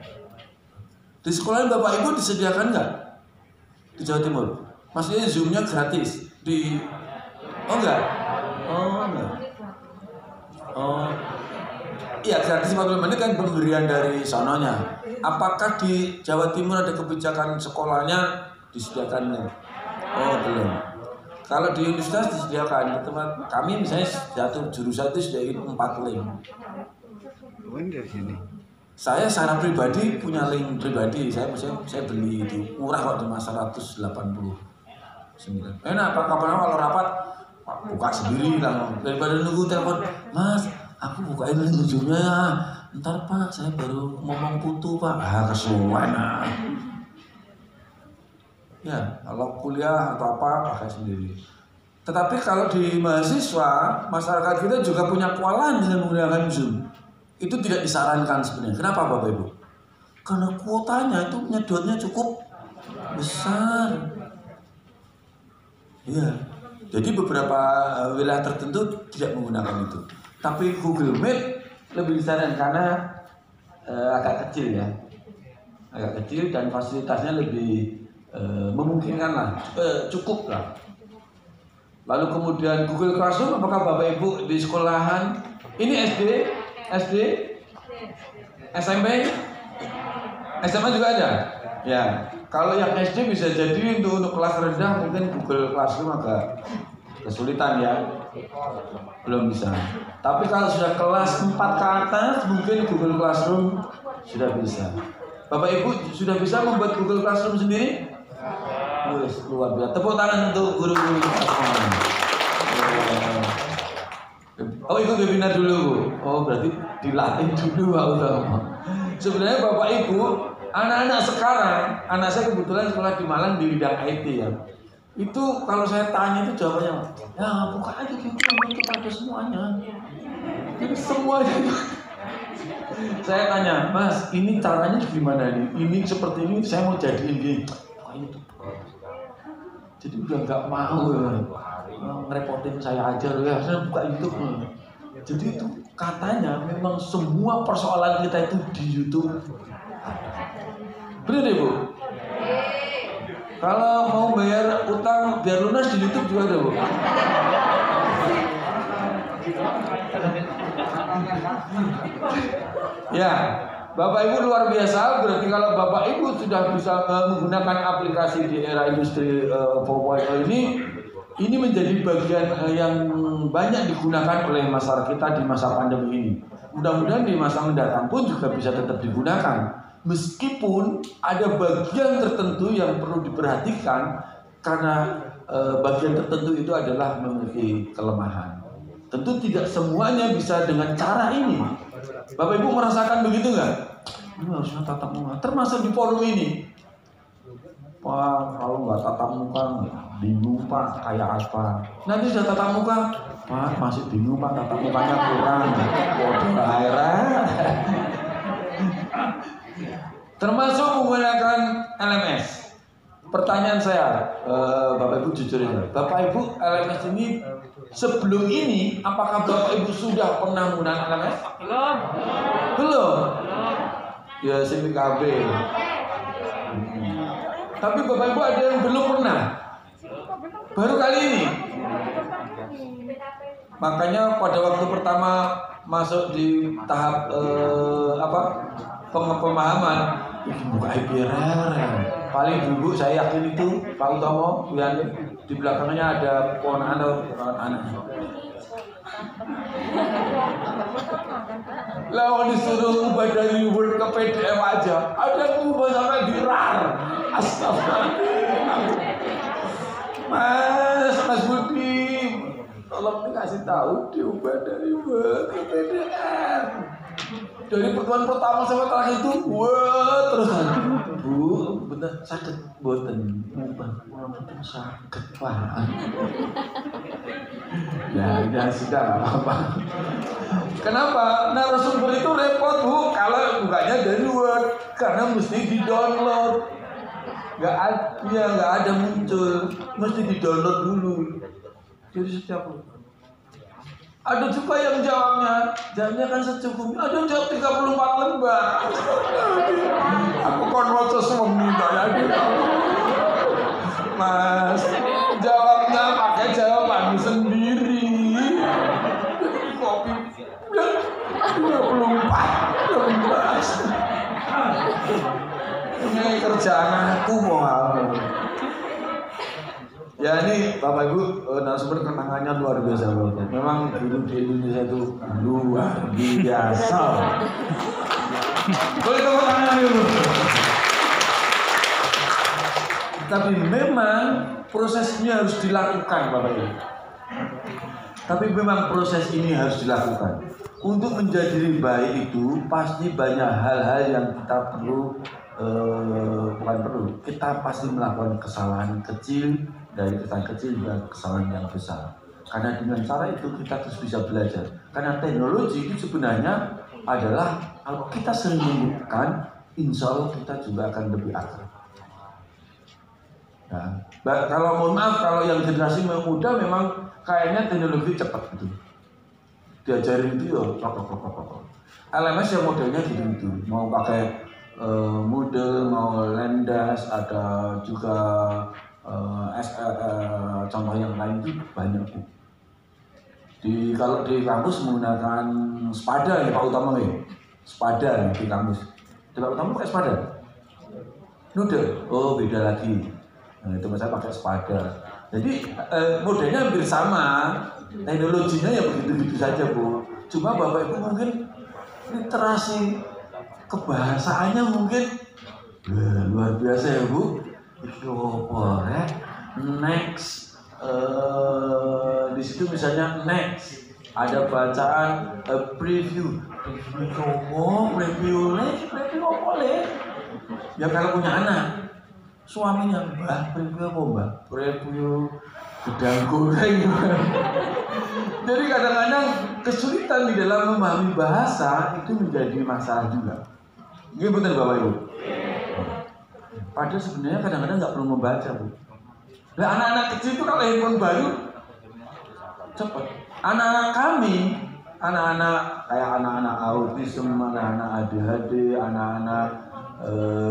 Di sekolah Bapak Ibu disediakan nggak? Di Jawa Timur? Maksudnya Zoom-nya gratis? Oh enggak? Oh. Iya, gratis 40 menit kan pemberian dari sononya. Apakah di Jawa Timur ada kebijakan sekolahnya disediakan? Oh belum. Kalau di universitas disediakan, teman kami misalnya satu jurusan itu disediakan 4 link. Dari sini. Saya secara pribadi punya link pribadi. Saya beli itu murah kok, cuma 189. Enak Pak, kapan kalau rapat buka sendiri lah daripada nunggu telepon. Mas, aku bukain link Zoom-nya ya. Ntar Pak, saya baru ngomong putu Pak. Kesuwen. Ya, kalau kuliah atau apa pakai sendiri. Tetapi kalau di mahasiswa, masyarakat kita juga punya kewalahan dengan menggunakan Zoom. Itu tidak disarankan sebenarnya. Kenapa Bapak Ibu? Karena kuotanya itu nyedotnya cukup besar. Ya, jadi beberapa wilayah tertentu tidak menggunakan itu. Tapi Google Meet lebih disarankan karena agak kecil ya, agak kecil dan fasilitasnya lebih memungkinkan lah, cukup lah. Lalu kemudian Google Classroom, apakah Bapak Ibu di sekolahan ini SD, SMP, SMA juga ada? Ya, kalau yang SD bisa jadi untuk kelas rendah mungkin Google Classroom agak kesulitan ya, belum bisa. Tapi kalau sudah kelas 4 ke atas mungkin Google Classroom sudah bisa. Bapak Ibu sudah bisa membuat Google Classroom sendiri? Luar biasa. Tepuk tangan untuk guru-guru semua. Oh ikut webinar dulu Bu. Oh berarti dilatih dulu Pak Utama. Sebenarnya Bapak Ibu, anak-anak sekarang, anak saya kebetulan sekolah di Malang di bidang IT ya. Itu kalau saya tanya itu jawabannya, ya buka aja YouTube itu ada semuanya. Jadi semuanya. Saya tanya, Mas, ini caranya gimana nih? Ini seperti ini, saya mau jadiin gini. Wah, itu. Jadi udah nggak mau ya, ngerepotin saya aja ya, saya buka YouTube. Jadi itu katanya memang semua persoalan kita itu di YouTube. Benar ya, Bu? Kalau mau bayar utang biar lunas di YouTube juga ada, Bu. Ya, Bapak Ibu luar biasa. Berarti kalau Bapak Ibu sudah bisa menggunakan aplikasi di era industri 4.0 ini menjadi bagian yang banyak digunakan oleh masyarakat kita di masa pandemi ini. Mudah-mudahan di masa mendatang pun juga bisa tetap digunakan. Meskipun ada bagian tertentu yang perlu diperhatikan karena bagian tertentu itu adalah memiliki kelemahan. Tentu tidak semuanya bisa dengan cara ini. Bapak Ibu merasakan begitu nggak? Ini harusnya tatap muka. Termasuk di forum ini. Pak, kalau nggak tatap muka, bingung Pak, kayak apa? Nanti sudah tatap muka, Pak masih bingung Pak, tatap mukanya kurang. Waduh, daerah. Termasuk menggunakan LMS. Pertanyaan saya, Bapak Ibu jujur ya, Bapak Ibu LMS ini sebelum ini, apakah Bapak Ibu sudah pernah menggunakan LMS? Belum. Belum. Ya CPKB. Tapi Bapak Ibu ada yang belum pernah. Baru kali ini. Makanya pada waktu pertama masuk di tahap pemahaman, buka IPRR. Paling dulu saya yakin itu Pak Utomo yang di belakangnya ada ponakan atau anak. Lawan disuruh ubah dari Word ke PDF aja, ada yang ubah sampai di RAR. Astagfirullah. Mas Budi, tolong dikasih tahu diubah dari Word ke PDF. Dari pertemuan pertama sampai terakhir itu, wah terus Bu, bener sakit boten, bukan sakit Pak. Ya sudah apa-apa. Kenapa? Narasumber itu repot Bu, kalau bukanya dari Word, karena mesti di-download. Nggak ada muncul, mesti di-download dulu. Jadi setiap ada juga yang jawabnya kan secukupnya. Ada yang jawab 34 lembar. Aku konvol sesuami tanya Mas, jawabnya pakai jawabanmu sendiri. Kopi 24 lembar. Ini kerjaan aku mau apa? Ya ini Bapak Ibu narasumber kenangannya luar biasa. Memang guru di Indonesia itu luar biasa. Boleh tepuk tangan dulu. Tapi memang proses ini harus dilakukan Bapak Ibu. Tapi memang proses ini harus dilakukan. Untuk menjadi lebih baik itu pasti banyak hal-hal yang kita perlu kita pasti melakukan kesalahan kecil, dari kesalahan kecil dan kesalahan yang besar. Karena dengan cara itu kita terus bisa belajar. Karena teknologi itu sebenarnya adalah kalau kita sering menggunakan, insya Allah kita juga akan lebih akrab. Nah, kalau mohon maaf, kalau yang generasi muda memang kayaknya teknologi cepat gitu. Diajarin itu ya, LMS yang modelnya gitu, mau pakai Moodle, mau Landas, ada juga contoh yang lain itu banyak. Kalau di kampus menggunakan Spada ya Pak Utama ya, Spada ya, di kampus. Di Pak Utama pakai Spada? Noodle? Oh beda lagi. Nah, itu saya pakai Spada. Jadi modelnya hampir sama, teknologinya ya begitu-begitu saja Bu. Cuma Bapak Ibu mungkin literasi kebahasaannya mungkin luar biasa ya Bu. Next, di situ misalnya next ada bacaan preview apa boleh ya kalau punya anak. suaminya, mbah, priyo apa mbah? Priyo gedang goreng. Jadi kadang-kadang kesulitan di dalam memahami bahasa itu menjadi masalah juga. Ini betul Bapak Ibu. Padahal sebenarnya kadang-kadang nggak perlu membaca, Bu. Nah, anak-anak kecil itu kalau handphone baru cepat. Anak-anak kami, anak-anak kayak anak-anak autism, anak-anak ADHD, anak-anak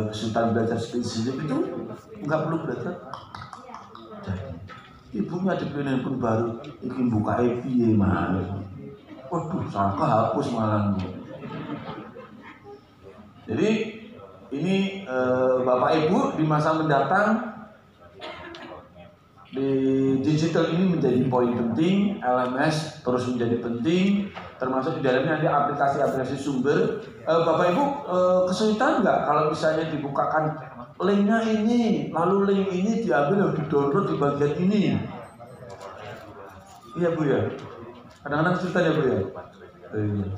kesulitan belajar spesifik itu nggak perlu belajar. Ibunya dibeli handphone baru, ingin buka piye malah. Waduh, salah kehapus malah. Jadi ini Bapak Ibu di masa mendatang di digital ini menjadi poin penting, LMS terus menjadi penting, termasuk di dalamnya ada aplikasi-aplikasi sumber. Bapak Ibu kesulitan nggak kalau misalnya dibukakan linknya ini, lalu link ini diambil dan di-download di bagian ini? Iya Bu ya, kadang-kadang kesulitan ya Bu ya.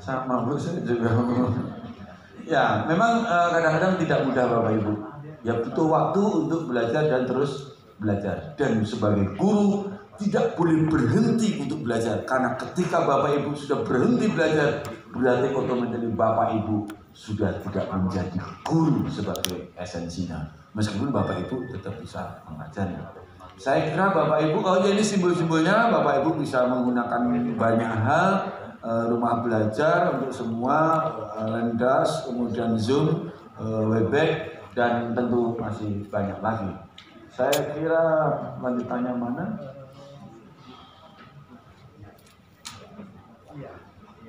Sama Bu saya juga. Ya, memang kadang-kadang tidak mudah Bapak Ibu. Ya butuh waktu untuk belajar dan terus belajar. Dan sebagai guru tidak boleh berhenti untuk belajar. Karena ketika Bapak Ibu sudah berhenti belajar, berarti otomatis Bapak Ibu sudah tidak menjadi guru sebagai esensinya. Meskipun Bapak Ibu tetap bisa mengajarnya. Saya kira Bapak Ibu, kalau ini simbol-simbolnya, Bapak Ibu bisa menggunakan banyak hal. Rumah belajar untuk semua, Lendas, kemudian Zoom, Webex, dan tentu masih banyak lagi. Saya kira lanjutannya mana?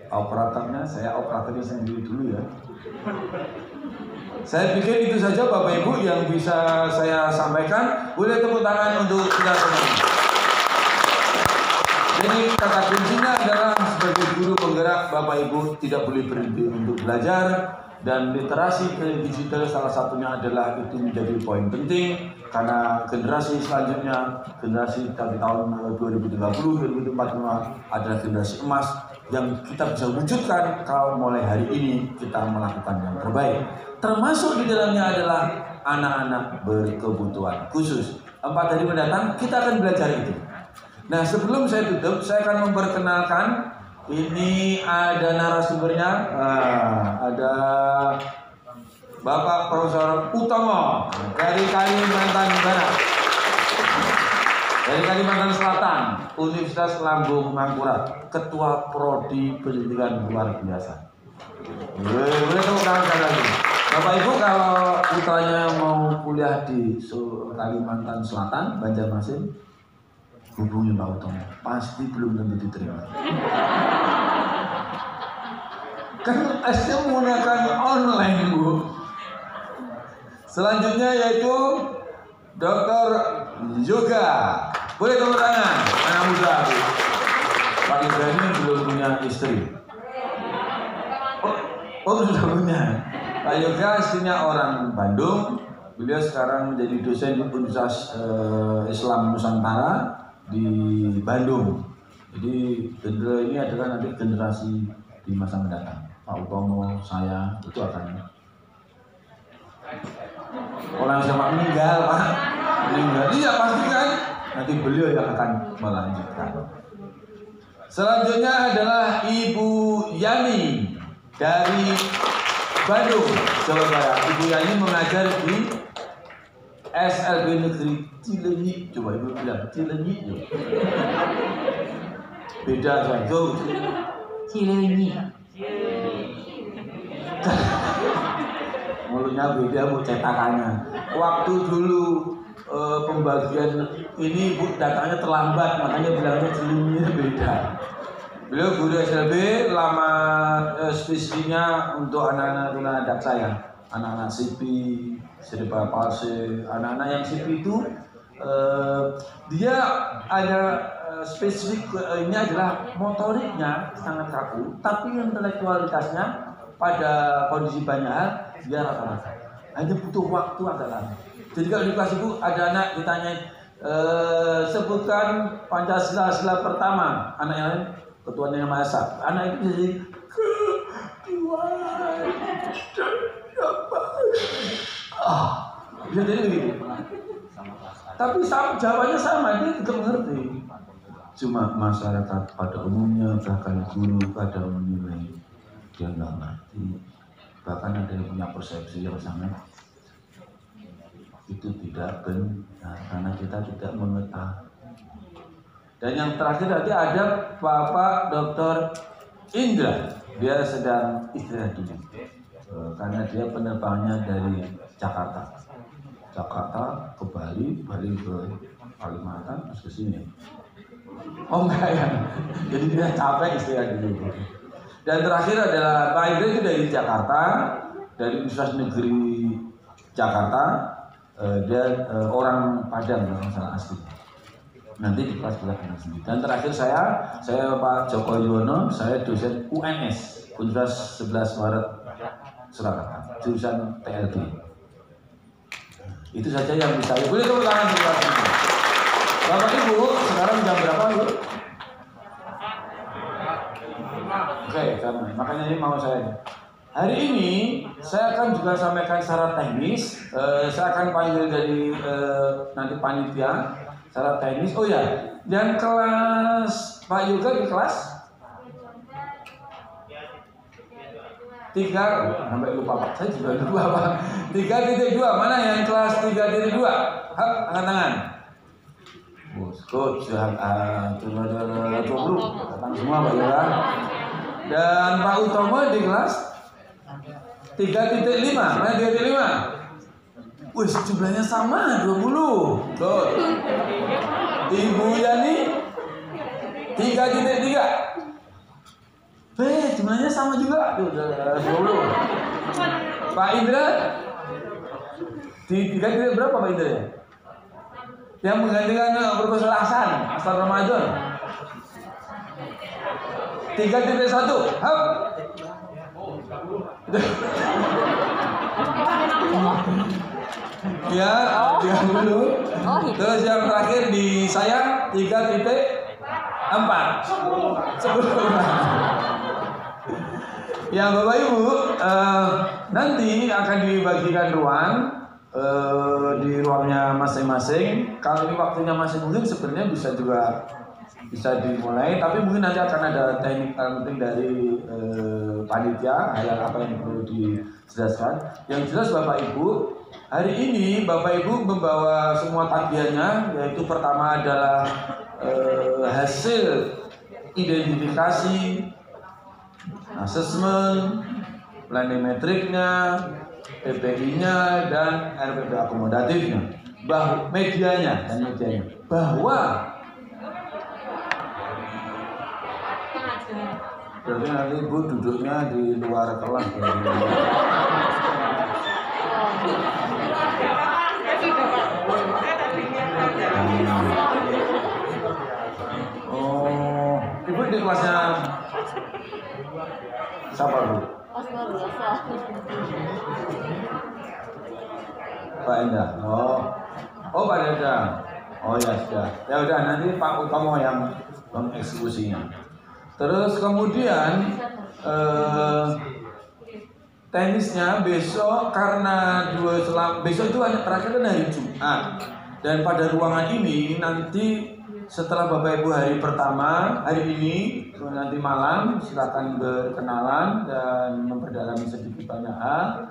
Operatornya, saya operatornya sendiri dulu ya. Saya pikir itu saja Bapak Ibu yang bisa saya sampaikan. Boleh tepuk tangan untuk kita semua. Jadi kata kuncinya adalah sebagai guru penggerak Bapak Ibu tidak boleh berhenti untuk belajar, dan literasi digital salah satunya adalah itu menjadi poin penting karena generasi selanjutnya, generasi dari tahun 2030-2045 adalah generasi emas yang kita bisa wujudkan kalau mulai hari ini kita melakukan yang terbaik. Termasuk di dalamnya adalah anak-anak berkebutuhan khusus. 4 hari mendatang kita akan belajar itu. Nah, sebelum saya tutup, saya akan memperkenalkan, ini ada narasumbernya, ada Bapak Profesor Utomo dari Kalimantan Barat, dari Kalimantan Selatan, Universitas Lambung Mangkurat, Ketua Prodi Pendidikan luar biasa. Boleh tepuk tangan sekali lagi. Bapak Ibu kalau putranya mau kuliah di Kalimantan Selatan, Banjarmasin, hubungi Pak Utomo, pasti belum tentu diterima. Kan tesnya menggunakan online Bu. Selanjutnya yaitu Dr. Yoga. Boleh tepuk tangan, anak muda Bu. Pak Yoga ini belum punya istri. Oh sudah punya. Pak Yoga istrinya orang Bandung. Beliau sekarang menjadi dosen di Universitas Islam Nusantara di Bandung. Jadi ini adalah nanti generasi di masa mendatang. Pak Utomo, saya itu akan orang sama meninggal Pak, meninggal. Iya pasti kan. Nanti beliau yang akan melanjutkan. Selanjutnya adalah Ibu Yani dari Bandung, Jawa Barat. Ibu Yani mengajar di SLB Negeri Cilenyi. Coba Ibu bilang Cilenyi. Beda saja. Cilenyi. Mulutnya beda Bu cetakannya. Waktu dulu pembagian ini Bu datangnya terlambat, makanya bilangnya Cilenyi beda. Beliau guru SLB, lama spesifiknya untuk anak-anak tunanetra saya, anak-anak CP, cerebral palsy, anak-anak yang CP itu dia ada spesifik ini adalah motoriknya sangat kaku, tapi intelektualitasnya pada kondisi banyak hal dia rata-rata. Hanya butuh waktu agak lama. Jadi kalau di kelas itu ada anak ditanya sebutkan Pancasila sila pertama, anak yang lain ketuanya yang Maha Esa. Anak itu jadi ketuaan dan apa? Bisa jadi begitu. tapi jawabannya sama, dia juga mengerti. Cuma masyarakat pada umumnya, bahkan guru pada umumnya, dia nggak ngerti. Bahkan ada yang punya persepsi yang sangat itu tidak benar karena kita tidak mengetahui. Dan yang terakhir tadi ada Bapak Dr. Indra, dia sedang istirahat dulu karena dia penerbangannya dari Jakarta ke Bali, Bali ke Kalimantan, terus ke sini. Oh enggak ya, jadi dia capek istirahat dulu. Dan terakhir adalah Pak Indra itu dari Jakarta, dari Universitas Negeri Jakarta. Dia orang Padang, orang salah asli. Nanti di kelas kita kenal sendiri. Dan terakhir saya Pak Joko Yuwono, saya dosen UNS, Universitas 11 Maret Surakarta, jurusan TLB. Itu saja yang bisa. Boleh tepuk tangan dulu. Bapak Ibu, sekarang jam berapa Bu? Oke, makanya ini mau saya. Hari ini saya akan juga sampaikan secara teknis. Saya akan panggil dari nanti panitia secara teknis. Oh ya, yang kelas Pak Yoga di kelas 3, sampai lupa Pak. Saya juga lupa Pak. 3.2 mana yang kelas 3.2? Angkat tangan. Good, datang semua Pak Yoga. Dan Pak Utomo di kelas 3.5, mana 3.5? Wih, jumlahnya sama, 20. Tuh. Ibu Yani 3.3. Jumlahnya sama juga. Tuh, 20. Pak Indra di 3. Berapa Pak Indra ya? Yang menggantikan Profesor Hasan Ramadan. 3.1. Hap. Ya, dia dulu. Terus yang terakhir di saya 3.4. Ya Bapak Ibu, nanti akan dibagikan ruang di ruangnya masing-masing. Kalau ini waktunya masih mungkin sebenarnya bisa dimulai, tapi mungkin nanti akan ada teknik penting dari panitia, hal apa yang perlu dijelaskan. Yang jelas Bapak Ibu, hari ini Bapak Ibu membawa semua tagihannya, yaitu pertama adalah hasil identifikasi, asesmen, planimetriknya, PPI-nya, dan RPP akomodatifnya, medianya dan medianya, bahwa berarti nanti Ibu duduknya di luar kelas. Oh, Ibu di kelasnya siapa Bu? Pak Endah. Oh Pak Endah. Oh ya sudah. Ya udah nanti Pak Utomo yang mengeksekusinya. Terus kemudian teknisnya besok karena besok itu terakhir kan hari Jumat, dan pada ruangan ini nanti setelah Bapak Ibu hari pertama hari ini nanti malam silakan berkenalan dan memperdalami sedikit banyak hal.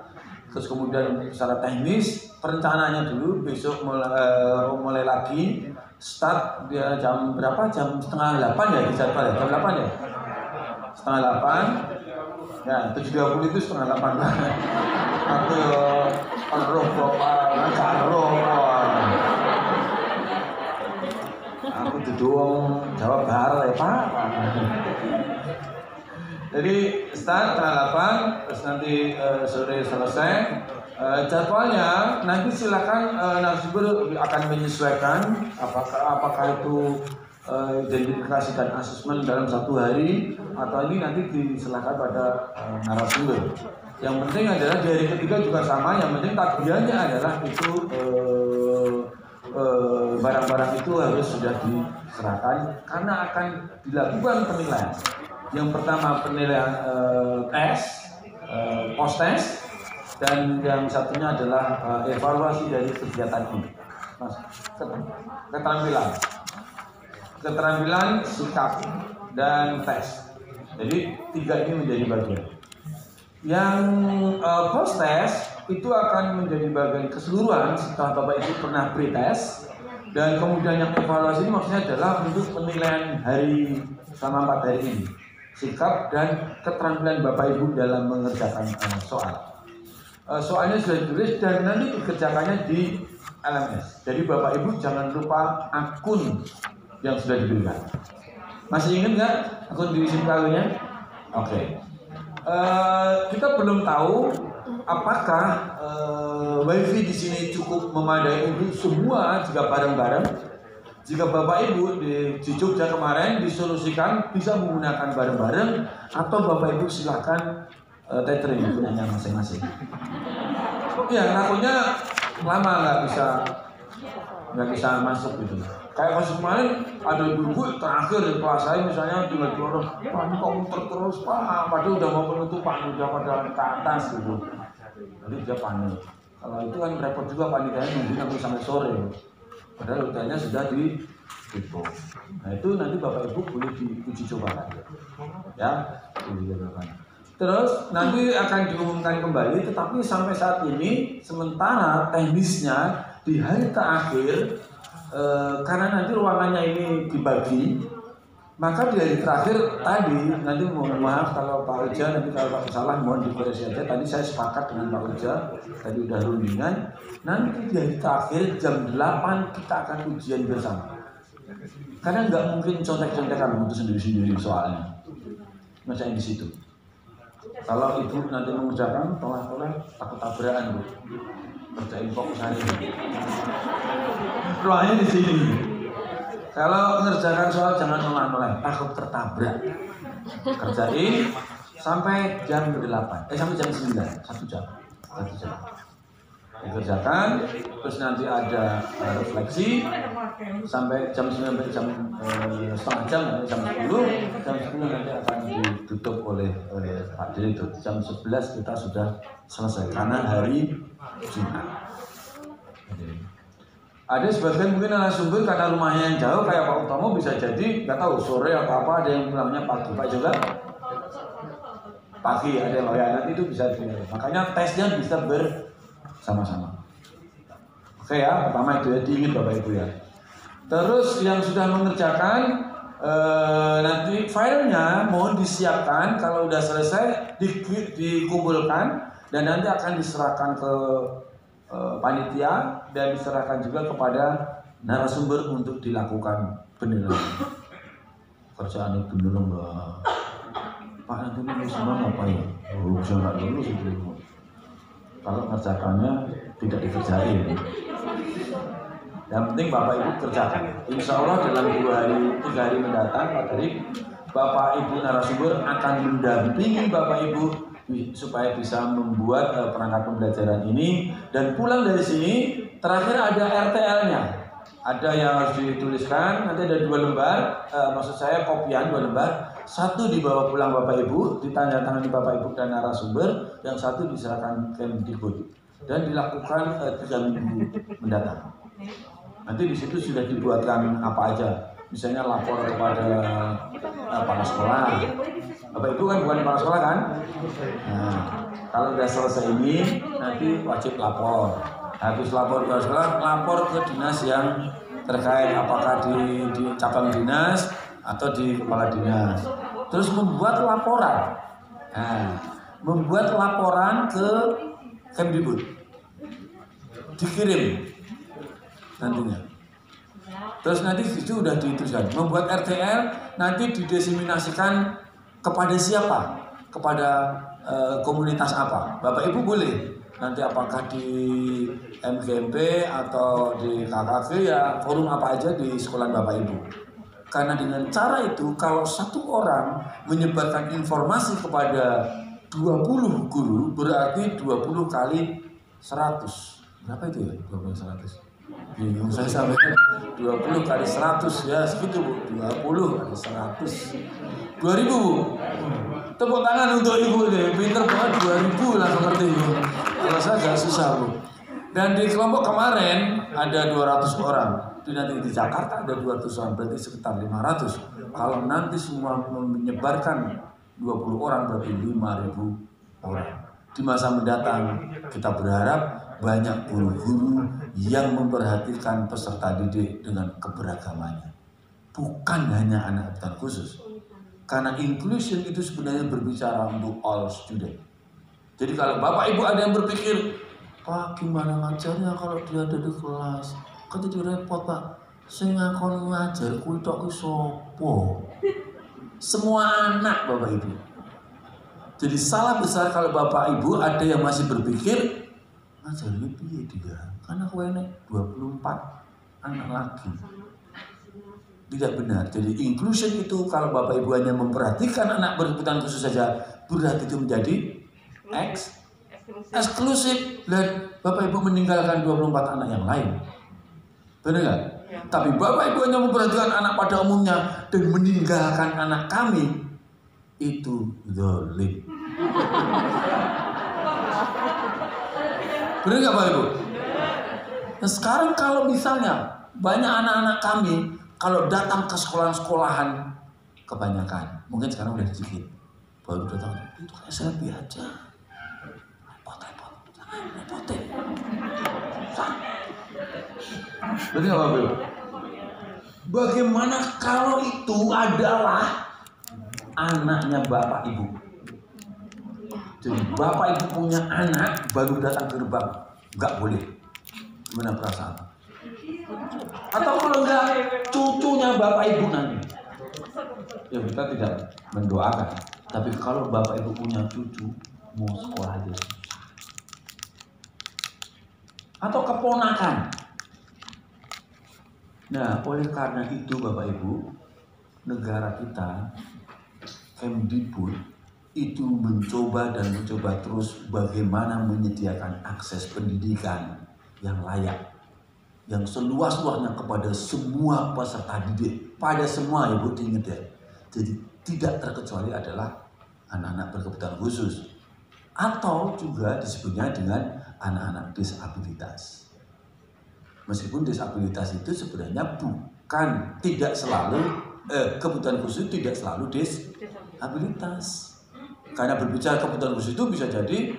Terus kemudian secara teknis perencanaannya dulu besok mulai lagi. Start dia jam berapa? Jam 7:30 ya dijadwal ya? Jam 8 ya? 7:30. Ya, 7.30 itu 7:30 banget. Aku tuh doang jawab bahar ya Pak. Jadi start 7:30, terus nanti sore selesai. Jadwalnya nanti silakan narasumber akan menyesuaikan apakah itu identifikasi dan asesmen dalam 1 hari atau ini nanti diserahkan pada narasumber. Yang penting adalah di hari ketiga juga sama, yang penting tagihannya adalah itu barang-barang itu harus sudah diserahkan karena akan dilakukan penilaian. Yang pertama penilaian post test, dan yang satunya adalah evaluasi dari kegiatan ini. Mas, keterampilan, sikap, dan tes. Jadi 3 ini menjadi bagian. Yang post test itu akan menjadi bagian keseluruhan setelah Bapak Ibu pernah pre-test, dan kemudian yang evaluasi ini maksudnya adalah untuk penilaian hari selama 4 hari ini, sikap dan keterampilan Bapak Ibu dalam mengerjakan soal. Soalnya sudah ditulis dan nanti dikerjakannya di LMS. Jadi Bapak Ibu jangan lupa akun yang sudah diberikan. Masih ingat nggak akun di Simkalunya? Oke. Kita belum tahu apakah WiFi di sini cukup memadai untuk semua jika bareng-bareng. Jika Bapak Ibu di Jogja kemarin disolusikan bisa menggunakan bareng-bareng, atau Bapak Ibu silakan tethering punyanya masing-masing. Ya, akunnya lama nggak bisa masuk gitu. Kayak pas kemarin ada ibu terakhir di kelas saya misalnya tiba-tiba orang, "Pak ini kok muter terus Pak?" Padahal udah mau penutupan, udah pada ke atas gitu. Jadi dia panik. Kalau itu kan repot juga paniknya, nunggu sampai sore. Padahal ujiannya sudah ditutup. Nah itu nanti Bapak Ibu boleh diuji cobakan, ya, uji cobakan. Terus nanti akan diumumkan kembali, tetapi sampai saat ini sementara teknisnya di hari terakhir, karena nanti ruangannya ini dibagi, maka di hari terakhir tadi nanti mohon maaf kalau Pak Uja, nanti kalau Pak salah mohon dikoreksi aja. Tadi saya sepakat dengan Pak Uja, tadi udah rundingan. Nanti di hari terakhir jam 8 kita akan ujian bersama. Karena nggak mungkin contek-contekan untuk sendiri-sendiri soalnya. Macam di situ. Kalau ibu nanti mengerjakan, tolak-tolak, takut tabrakan Bu. Kerjain fokus hari ini. Ruangnya di sini. Kalau mengerjakan soal jangan nolak-nolak, takut tertabrak. Kerjain sampai jam 8, sampai jam 9, 1 jam. Dikerjakan, terus nanti ada refleksi sampai jam 9 sampai setengah jam, jam 10 nanti akan ditutup oleh Pak Direktur. Jam 11 kita sudah selesai karena hari Jumat. Ada sebagian mungkin narasumber karena rumahnya yang jauh kayak Pak Utomo bisa jadi nggak tahu sore atau apa, ada yang bilangnya pagi. Pak juga pagi, ada yang nanti itu bisa dilihat. Makanya tesnya bisa bersama-sama. Oke ya, pertama itu ya diingat Bapak Ibu ya. Terus yang sudah mengerjakan nanti filenya mohon disiapkan, kalau udah selesai dikumpulkan dan nanti akan diserahkan ke panitia dan diserahkan juga kepada narasumber untuk dilakukan penilaian. Kerjaan itu beneran Mbak. Pak nanti ini semua ngapain? Oh, bisa nggak lulus itu. Kalau ngerjakannya tidak dikerjain. Yang penting Bapak Ibu kerjakan. Insya Allah dalam 3 hari mendatang, Pak Tarik, Bapak Ibu narasumber akan mendampingi Bapak Ibu supaya bisa membuat perangkat pembelajaran ini, dan pulang dari sini terakhir ada RTL-nya, ada yang harus dituliskan, nanti ada 2 lembar, maksud saya kopian 2 lembar, 1 dibawa pulang Bapak Ibu, ditandatangani Bapak Ibu dan narasumber, yang 1 diserahkan Kemdikbud dan dilakukan 3 minggu mendatang. Nanti di situ sudah dibuatkan apa aja, misalnya lapor kepada kepala sekolah. Bapak Ibu kan bukan kepala sekolah kan? Nah, kalau sudah selesai ini nanti wajib lapor. Habis lapor ke sekolah, lapor ke dinas yang terkait, apakah di cabang dinas atau di kepala dinas. Terus membuat laporan. Nah, membuat laporan ke Kemdikbud. Dikirim nantinya. Terus nanti itu sudah dituliskan. Membuat RTL nanti didiseminasikan kepada siapa? Kepada komunitas apa? Bapak Ibu boleh nanti apakah di MGMP atau di KKV, ya forum apa aja di sekolah Bapak Ibu. Karena dengan cara itu kalau 1 orang menyebarkan informasi kepada 20 guru, berarti 20 kali 100. Berapa itu ya? 20 kali 100. Bingung saya sampai 20 kali 100 ya segitu Bu. 20 kali 100. 2000 Bu. Tepuk tangan untuk Ibu deh. Pinter banget 2000 langsung ngerti Bu. Kalau saya agak susah Bu. Dan di kelompok kemarin ada 200 orang. Di nanti di Jakarta ada 200 orang, berarti sekitar 500. Kalau nanti semua menyebarkan 20 orang berarti 5.000 orang. Di masa mendatang kita berharap banyak guru-guru yang memperhatikan peserta didik dengan keberagamannya. Bukan hanya anak kebutuhan khusus. Karena inclusion itu sebenarnya berbicara untuk all student. Jadi kalau Bapak Ibu ada yang berpikir, Pak gimana ngajarnya kalau dia ada di kelas? Kan jadi repot Pak. Saya ngakon ngajar kuwi tok ki sopo? Semua anak Bapak Ibu. Jadi salah besar kalau Bapak Ibu ada yang masih berpikir ngajarnya piye dia? Karena kowe nek 24 anak lagi. Tidak benar. Jadi inclusion itu kalau Bapak Ibu hanya memperhatikan anak berkebutuhan khusus saja, berarti itu menjadi eksklusif dan Bapak Ibu meninggalkan 24 anak yang lain. Benar nggak? Ya. Tapi Bapak Ibu hanya memperhatikan anak pada umumnya dan meninggalkan anak kami, itu zalim. Benar nggak Bapak Ibu? Nah sekarang kalau misalnya banyak anak-anak kami kalau datang ke sekolahan kebanyakan, mungkin sekarang udah sedikit, baru datang itu kayak selfie aja, repot-repot, jangan repotin. Berarti nggak apa-apa. Bagaimana kalau itu adalah anaknya Bapak Ibu? Jadi Bapak Ibu punya anak baru datang ke gerbang, nggak boleh. Gimana perasaan? Atau kalau enggak cucunya Bapak Ibu nanti, ya kita tidak mendoakan. Tapi kalau Bapak Ibu punya cucu mau sekolah aja susah. Atau keponakan. Nah, oleh karena itu Bapak Ibu, negara kita Kemdikbud itu mencoba terus bagaimana menyediakan akses pendidikan yang layak, yang seluas-luasnya kepada semua peserta didik, pada semua Ibu diingat ya. Jadi tidak terkecuali adalah anak-anak berkebutuhan khusus atau juga disebutnya dengan anak-anak disabilitas. Meskipun disabilitas itu sebenarnya bukan tidak selalu kebutuhan khusus tidak selalu disabilitas. Karena berbicara kebutuhan khusus itu bisa jadi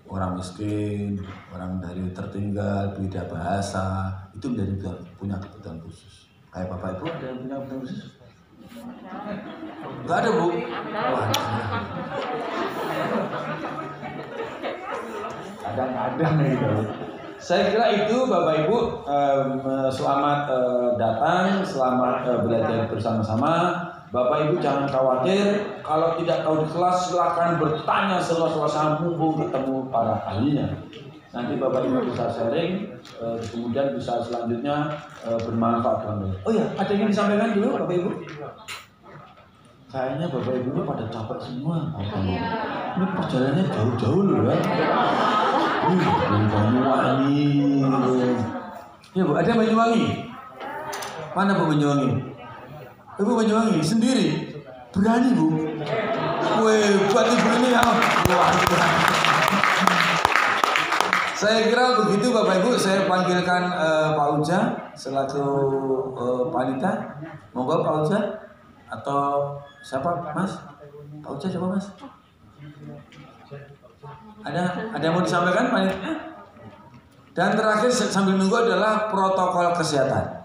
orang miskin, orang dari tertinggal, beda bahasa, itu menjadi punya kebutuhan khusus. Kayak Bapak Ibu ada yang punya kebutuhan khusus? Enggak ada, Bu? Kadang-kadang gitu. Saya kira itu Bapak Ibu, selamat datang, selamat belajar bersama-sama. Bapak Ibu jangan khawatir, kalau tidak tahu di kelas silakan bertanya seluas-luasnya mumpung ketemu para ahlinya. Nanti Bapak Ibu bisa sharing, kemudian bisa selanjutnya bermanfaat kembali. Oh ya, ada yang disampaikan dulu Bapak Ibu? Kayaknya Bapak Ibu ini pada capek semua. Ini perjalanannya jauh-jauh loh ya. Banyuwangi. Ya Bu, ada Banyuwangi? Mana Bu Banyuwangi? Ibu Banyuwangi sendiri? Berani Bu? Wih, buat Ibu ini ya. Saya kira begitu Bapak Ibu, saya panggilkan Pak Uja selaku panitia. Monggo Pak Uja atau siapa Mas? Pak Uja siapa Mas? Ada yang mau disampaikan panitia? Dan terakhir sambil nunggu adalah protokol kesehatan.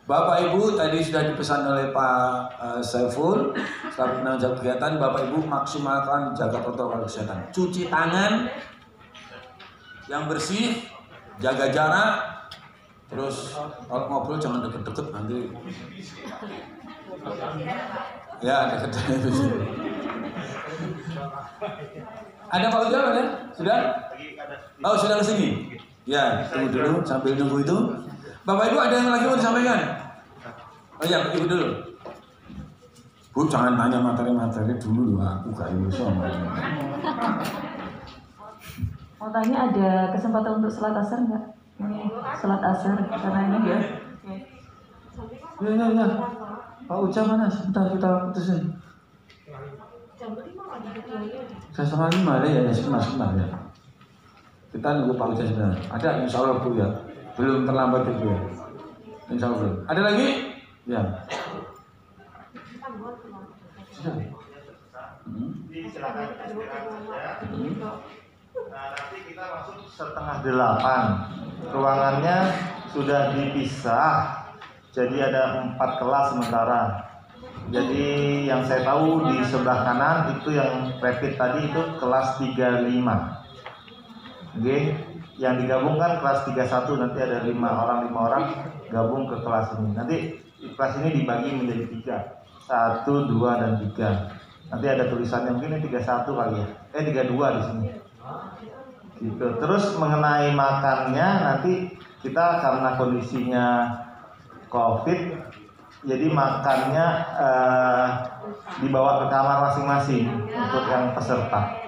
Bapak Ibu tadi sudah dipesan oleh Pak Saiful selaku penanggung jawab kegiatan. Bapak Ibu maksimalkan jaga protokol kesehatan. Cuci tangan yang bersih, jaga jarak. Terus kalau ngobrol jangan deket-deket nanti. Ya deket-deket. Ada Pak Ujang ada? Sudah? Oh sudah kesini. Ya tunggu dulu sambil nunggu itu. Bapak Ibu ada yang lagi mau disampaikan? Oh ya Ibu dulu. Bu jangan tanya materi-materi dulu aku gak bisa. Mau tanya ada kesempatan untuk salat asar nggak? Ini salat asar karena ini ya. Ya. Pak Uca mana? Sebentar kita putusin. Jam 5 ada. Saya 5 ya, sebentar ya. Kita nunggu Pak Ujan sebenarnya. Ada, insya Allah Bu ya. Belum terlambat itu ya. Insya Allah. Ada lagi? Ya. Sudah. Silakan nanti kita masuk 7:30. Ruangannya sudah dipisah. Jadi ada 4 kelas sementara. Jadi yang saya tahu di sebelah kanan itu yang rapid tadi itu kelas 35. Oke, yang digabungkan kelas 31, nanti ada 5 orang gabung ke kelas ini. Nanti kelas ini dibagi menjadi 3, 1, 2, dan 3. Nanti ada tulisannya mungkin ini 31 kali ya. 32 di sini. Gitu. Terus mengenai makannya nanti kita karena kondisinya COVID, jadi makannya dibawa ke kamar masing-masing untuk yang peserta.